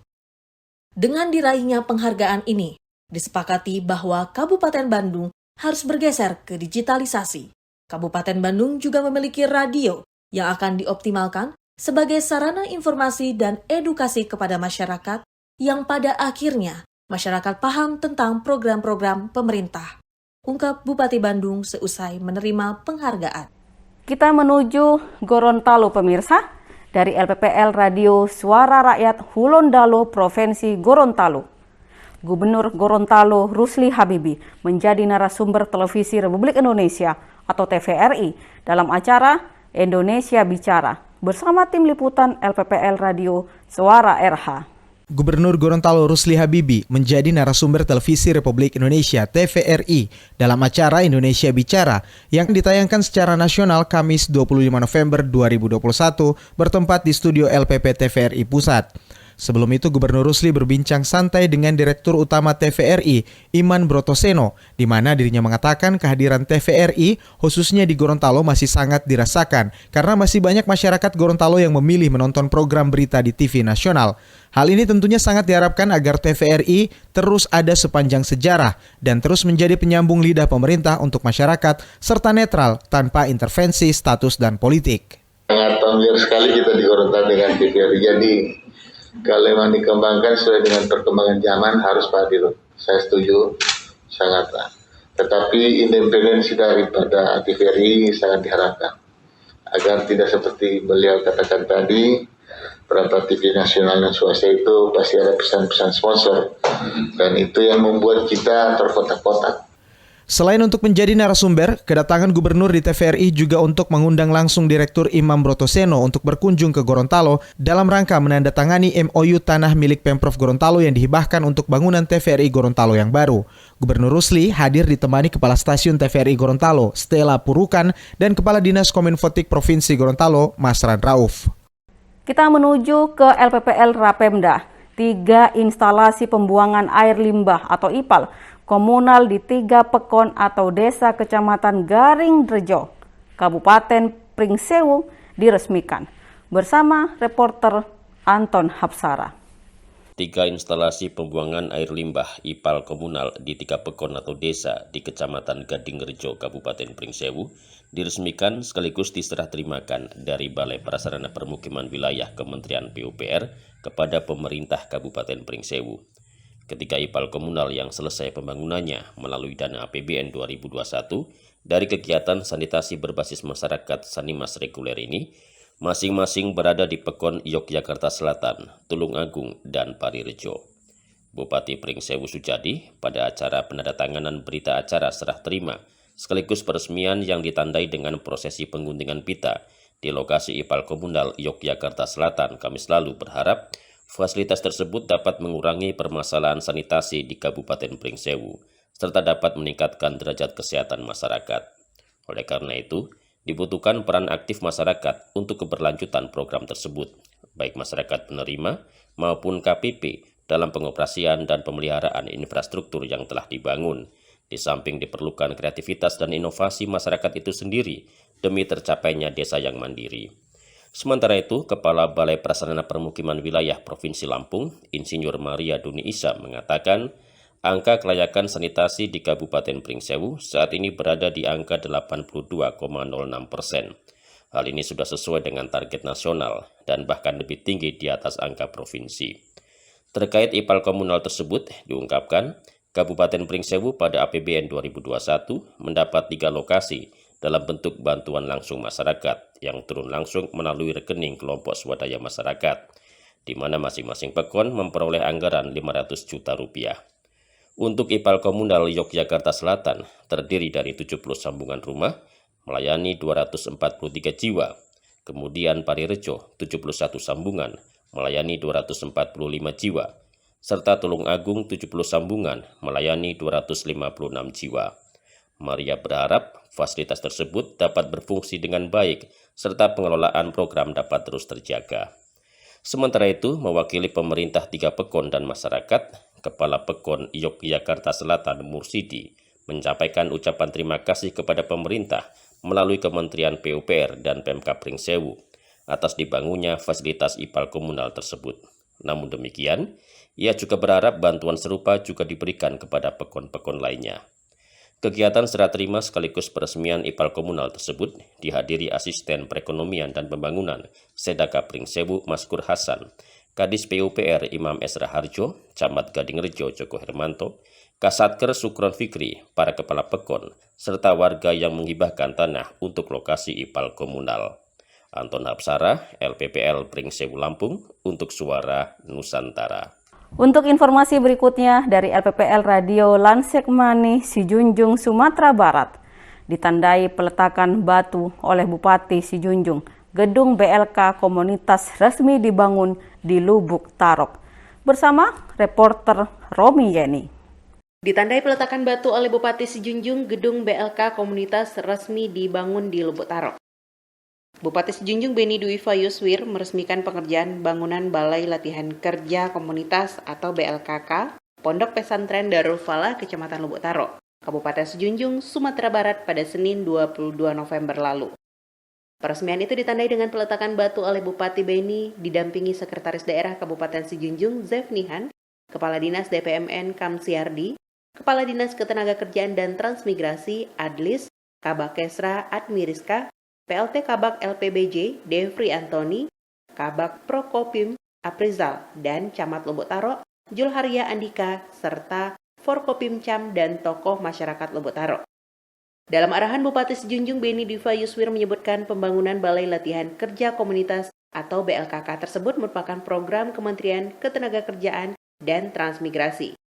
Dengan diraihnya penghargaan ini, disepakati bahwa Kabupaten Bandung harus bergeser ke digitalisasi. Kabupaten Bandung juga memiliki radio yang akan dioptimalkan sebagai sarana informasi dan edukasi kepada masyarakat yang pada akhirnya masyarakat paham tentang program-program pemerintah. Ungkap Bupati Bandung seusai menerima penghargaan. Kita menuju Gorontalo pemirsa, dari LPPL Radio Suara Rakyat Hulondalo Provinsi Gorontalo. Gubernur Gorontalo Rusli Habibie menjadi narasumber televisi Republik Indonesia atau TVRI dalam acara Indonesia Bicara bersama tim liputan LPPL Radio Suara RH. Gubernur Gorontalo Rusli Habibie menjadi narasumber televisi Republik Indonesia TVRI dalam acara Indonesia Bicara yang ditayangkan secara nasional Kamis 25 November 2021 bertempat di studio LPP TVRI Pusat. Sebelum itu, Gubernur Rusli berbincang santai dengan Direktur Utama TVRI, Iman Brotoseno, di mana dirinya mengatakan kehadiran TVRI khususnya di Gorontalo masih sangat dirasakan karena masih banyak masyarakat Gorontalo yang memilih menonton program berita di TV nasional. Hal ini tentunya sangat diharapkan agar TVRI terus ada sepanjang sejarah dan terus menjadi penyambung lidah pemerintah untuk masyarakat serta netral tanpa intervensi status dan politik. Sangat familiar sekali kita di Gorontalo dengan TVRI, jadi kalau memang dikembangkan sesuai dengan perkembangan zaman harus Pak Adil. Saya setuju, sangat. Tetapi independensi daripada TVRI sangat diharapkan. Agar tidak seperti beliau katakan tadi, berapa TV nasional dan swasta itu pasti ada pesan-pesan sponsor. Dan itu yang membuat kita terkotak-kotak. Selain untuk menjadi narasumber, kedatangan gubernur di TVRI juga untuk mengundang langsung Direktur Imam Brotoseno untuk berkunjung ke Gorontalo dalam rangka menandatangani MOU tanah milik Pemprov Gorontalo yang dihibahkan untuk bangunan TVRI Gorontalo yang baru. Gubernur Rusli hadir ditemani Kepala Stasiun TVRI Gorontalo, Stella Purukan, dan Kepala Dinas Kominfotik Provinsi Gorontalo, Masran Rauf. Kita menuju ke LPPL Rapemda. 3 instalasi pembuangan air limbah atau IPAL komunal di 3 pekon atau desa Kecamatan Garing Drejo Kabupaten Pringsewu diresmikan. Bersama reporter Anton Hapsara. 3 instalasi pembuangan air limbah IPAL komunal di 3 pekon atau desa di Kecamatan Gadingrejo, Kabupaten Pringsewu diresmikan sekaligus diserah terimakan dari Balai Prasarana Permukiman Wilayah Kementerian PUPR kepada pemerintah Kabupaten Pringsewu. Ketika IPAL komunal yang selesai pembangunannya melalui dana APBN 2021 dari kegiatan sanitasi berbasis masyarakat Sanimas reguler ini, masing-masing berada di Pekon Yogyakarta Selatan, Tulungagung, dan Parirejo. Bupati Pringsewu Sujadi pada acara penandatanganan berita acara serah terima sekaligus peresmian yang ditandai dengan prosesi pengguntingan pita di lokasi IPAL komunal Yogyakarta Selatan Kamis lalu berharap fasilitas tersebut dapat mengurangi permasalahan sanitasi di Kabupaten Pringsewu serta dapat meningkatkan derajat kesehatan masyarakat. Oleh karena itu, dibutuhkan peran aktif masyarakat untuk keberlanjutan program tersebut, baik masyarakat penerima maupun KPP dalam pengoperasian dan pemeliharaan infrastruktur yang telah dibangun. Di samping diperlukan kreativitas dan inovasi masyarakat itu sendiri demi tercapainya desa yang mandiri. Sementara itu, Kepala Balai Prasarana Permukiman Wilayah Provinsi Lampung, Insinyur Maria Duni Isa mengatakan, angka kelayakan sanitasi di Kabupaten Pringsewu saat ini berada di angka 82,06%. Hal ini sudah sesuai dengan target nasional dan bahkan lebih tinggi di atas angka provinsi. Terkait IPAL komunal tersebut, diungkapkan, Kabupaten Pringsewu pada APBN 2021 mendapat 3 lokasi dalam bentuk bantuan langsung masyarakat yang turun langsung melalui rekening kelompok swadaya masyarakat, di mana masing-masing pekon memperoleh anggaran 500 juta rupiah. Untuk IPAL komunal Yogyakarta Selatan terdiri dari 70 sambungan rumah, melayani 243 jiwa. Kemudian Parirejo 71 sambungan, melayani 245 jiwa. Serta Tulungagung 70 sambungan, melayani 256 jiwa. Maria berharap fasilitas tersebut dapat berfungsi dengan baik, serta pengelolaan program dapat terus terjaga. Sementara itu, mewakili pemerintah 3 pekon dan masyarakat, Kepala Pekon Yogyakarta Selatan Mursidi menyampaikan ucapan terima kasih kepada pemerintah melalui Kementerian PUPR dan Pemkab Pringsewu atas dibangunnya fasilitas IPAL komunal tersebut. Namun demikian, ia juga berharap bantuan serupa juga diberikan kepada pekon-pekon lainnya. Kegiatan serah terima sekaligus peresmian IPAL komunal tersebut dihadiri Asisten Perekonomian dan Pembangunan Sedaka Pringsewu Maskur Hasan, Kadis PUPR Imam Esra Harjo, Camat Gadingrejo Joko Hermanto, Kasatker Sukron Fikri, para kepala pekon, serta warga yang menghibahkan tanah untuk lokasi IPAL komunal. Anton Hapsara, LPPL Pringsewu Lampung, untuk Suara Nusantara. Untuk informasi berikutnya dari LPPL Radio Lansekmani, Sijunjung, Sumatera Barat, ditandai peletakan batu oleh Bupati Sijunjung, gedung BLK komunitas resmi dibangun di Lubuk Tarok. Bersama reporter Romi Yeni. Ditandai peletakan batu oleh Bupati Sijunjung, gedung BLK komunitas resmi dibangun di Lubuk Tarok. Bupati Sijunjung Beni Dwi Fayuswir meresmikan pengerjaan bangunan Balai Latihan Kerja Komunitas atau BLKK Pondok Pesantren Darul Falah, Kecamatan Lubuk Tarok, Kabupaten Sijunjung, Sumatera Barat pada Senin 22 November lalu. Peresmian itu ditandai dengan peletakan batu oleh Bupati Beni didampingi Sekretaris Daerah Kabupaten Sijunjung Zefnihan, Kepala Dinas DPMN Kamsiardi, Kepala Dinas Ketenagakerjaan dan Transmigrasi Adlis, Kabak Kesra Admiriska, PLT Kabak LPBJ Devri Antoni, Kabak Prokopim Aprizal, dan Camat Lubuk Tarok Julharia Andika, serta Forkopimcam dan tokoh masyarakat Lubuk Tarok. Dalam arahan Bupati Sijunjung Beni Dwi Fayuswir menyebutkan pembangunan Balai Latihan Kerja Komunitas atau BLKK tersebut merupakan program Kementerian Ketenagakerjaan dan Transmigrasi.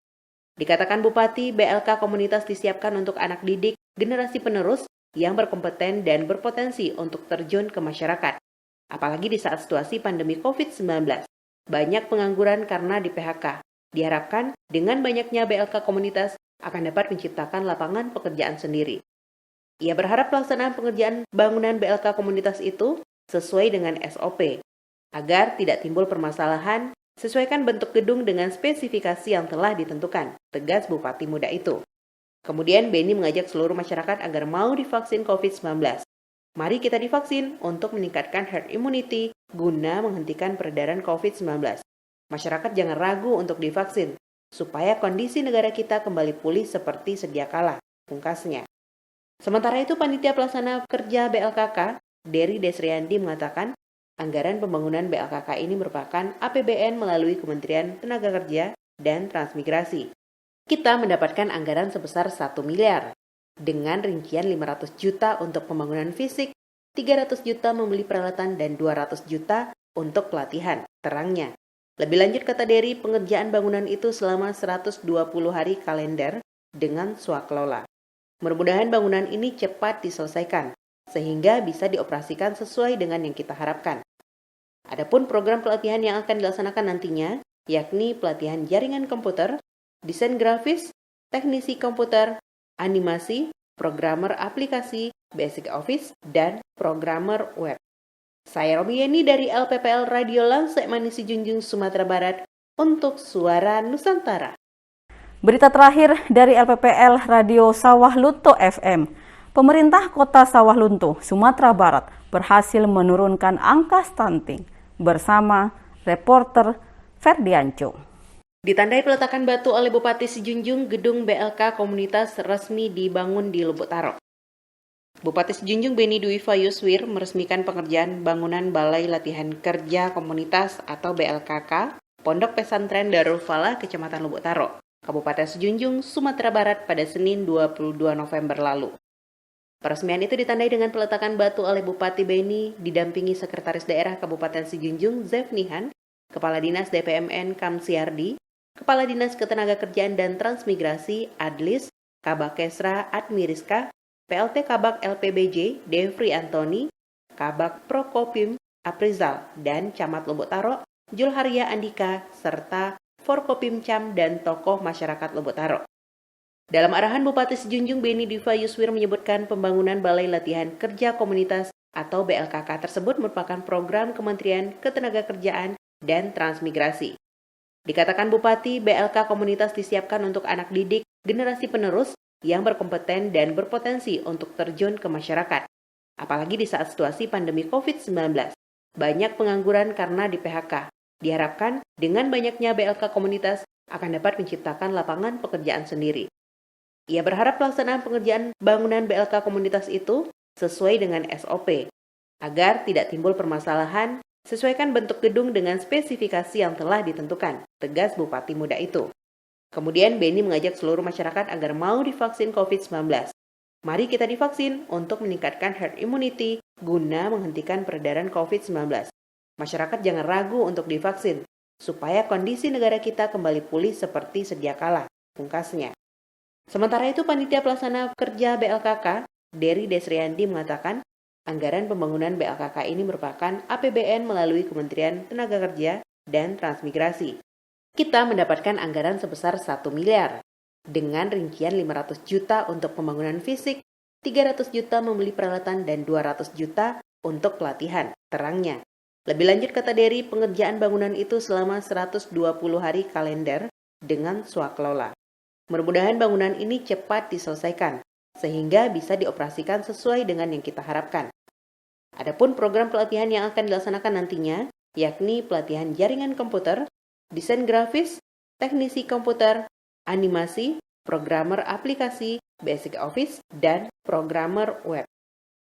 Dikatakan Bupati, BLK Komunitas disiapkan untuk anak didik generasi penerus yang berkompeten dan berpotensi untuk terjun ke masyarakat. Apalagi di saat situasi pandemi COVID-19, banyak pengangguran karena di PHK. Diharapkan dengan banyaknya BLK Komunitas akan dapat menciptakan lapangan pekerjaan sendiri. Ia berharap pelaksanaan pengerjaan bangunan BLK Komunitas itu sesuai dengan SOP, agar tidak timbul permasalahan, sesuaikan bentuk gedung dengan spesifikasi yang telah ditentukan, tegas Bupati muda itu. Kemudian Beni mengajak seluruh masyarakat agar mau divaksin COVID-19. Mari kita divaksin untuk meningkatkan herd immunity guna menghentikan peredaran COVID-19. Masyarakat jangan ragu untuk divaksin, supaya kondisi negara kita kembali pulih seperti sedia kala, pungkasnya. Sementara itu, Panitia Pelaksana Kerja BLKK, Dery Desriandi mengatakan, anggaran pembangunan BLKK ini merupakan APBN melalui Kementerian Tenaga Kerja dan Transmigrasi. Kita mendapatkan anggaran sebesar 1 miliar, dengan rincian 500 juta untuk pembangunan fisik, 300 juta membeli peralatan, dan 200 juta untuk pelatihan, terangnya. Lebih lanjut, kata Dery, pengerjaan bangunan itu selama 120 hari kalender dengan swakelola. Mudah-mudahan bangunan ini cepat diselesaikan, sehingga bisa dioperasikan sesuai dengan yang kita harapkan. Adapun program pelatihan yang akan dilaksanakan nantinya, yakni pelatihan jaringan komputer, desain grafis, teknisi komputer, animasi, programmer aplikasi, basic office, dan programmer web. Saya Romi Yeni dari LPPL Radio Langsek Manisi Junjung, Sumatera Barat untuk Suara Nusantara. Berita terakhir dari LPPL Radio Sawah Lunto FM. Pemerintah Kota Sawah Lunto, Sumatera Barat berhasil menurunkan angka stunting bersama reporter Ferdianco. Ditandai peletakan batu oleh Bupati Sejunjung, gedung BLK komunitas resmi dibangun di Lubuk Taro. Bupati Sejunjung Beni Dwi Fayuswir meresmikan pengerjaan bangunan Balai Latihan Kerja Komunitas atau BLKK Pondok Pesantren Darul Falah, Kecamatan Lubuk Taro, Kabupaten Sejunjung, Sumatera Barat pada Senin 22 November lalu. Peresmian itu ditandai dengan peletakan batu oleh Bupati Beni didampingi Sekretaris Daerah Kabupaten Sejunjung Zefnihan, Kepala Dinas DPMN Kamsiardi, Kepala Dinas Ketenagakerjaan dan Transmigrasi Adlis, Kabak Kesra Admiriska, PLT Kabak LPBJ Devri Antoni, Kabak Prokopim Aprizal, dan Camat Lubuk Taro Julharia Andika, serta Forkopim Cam dan tokoh masyarakat Lubuk Taro. Dalam arahan, Bupati Sejunjung Beni Dwi Fayuswir menyebutkan pembangunan Balai Latihan Kerja Komunitas atau BLKK tersebut merupakan program Kementerian Ketenagakerjaan dan Transmigrasi. Dikatakan Bupati, BLK Komunitas disiapkan untuk anak didik generasi penerus yang berkompeten dan berpotensi untuk terjun ke masyarakat. Apalagi di saat situasi pandemi COVID-19, banyak pengangguran karena di PHK. Diharapkan dengan banyaknya BLK Komunitas akan dapat menciptakan lapangan pekerjaan sendiri. Ia berharap pelaksanaan pengerjaan bangunan BLK Komunitas itu sesuai dengan SOP, agar tidak timbul permasalahan. Sesuaikan bentuk gedung dengan spesifikasi yang telah ditentukan, tegas Bupati muda itu. Kemudian Beni mengajak seluruh masyarakat agar mau divaksin COVID-19. Mari kita divaksin untuk meningkatkan herd immunity guna menghentikan peredaran COVID-19. Masyarakat jangan ragu untuk divaksin, supaya kondisi negara kita kembali pulih seperti sedia kala, pungkasnya. Sementara itu, Panitia Pelaksana Kerja BLKK, Dery Desriandi mengatakan, anggaran pembangunan BLKK ini merupakan APBN melalui Kementerian Tenaga Kerja dan Transmigrasi. Kita mendapatkan anggaran sebesar 1 miliar, dengan rincian 500 juta untuk pembangunan fisik, 300 juta membeli peralatan, dan 200 juta untuk pelatihan, terangnya. Lebih lanjut, kata Dery, pengerjaan bangunan itu selama 120 hari kalender dengan swakelola. Mudah-mudahan bangunan ini cepat diselesaikan, sehingga bisa dioperasikan sesuai dengan yang kita harapkan. Adapun program pelatihan yang akan dilaksanakan nantinya, yakni pelatihan jaringan komputer, desain grafis, teknisi komputer, animasi, programmer aplikasi, basic office, dan programmer web.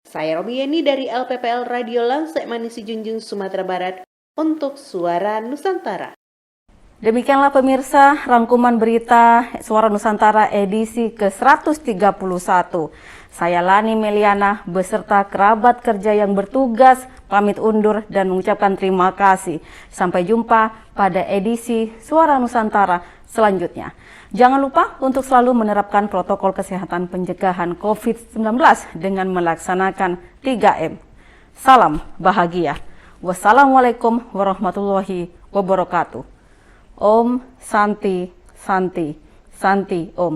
Saya Romi Yeni dari LPPL Radio Langsek Manisi Junjung, Sumatera Barat untuk Suara Nusantara. Demikianlah pemirsa rangkuman berita Suara Nusantara edisi ke-131. Saya Lani Meliana beserta kerabat kerja yang bertugas pamit undur dan mengucapkan terima kasih. Sampai jumpa pada edisi Suara Nusantara selanjutnya. Jangan lupa untuk selalu menerapkan protokol kesehatan pencegahan COVID-19 dengan melaksanakan 3M. Salam bahagia. Wassalamualaikum warahmatullahi wabarakatuh. Om Santi Santi Santi Om.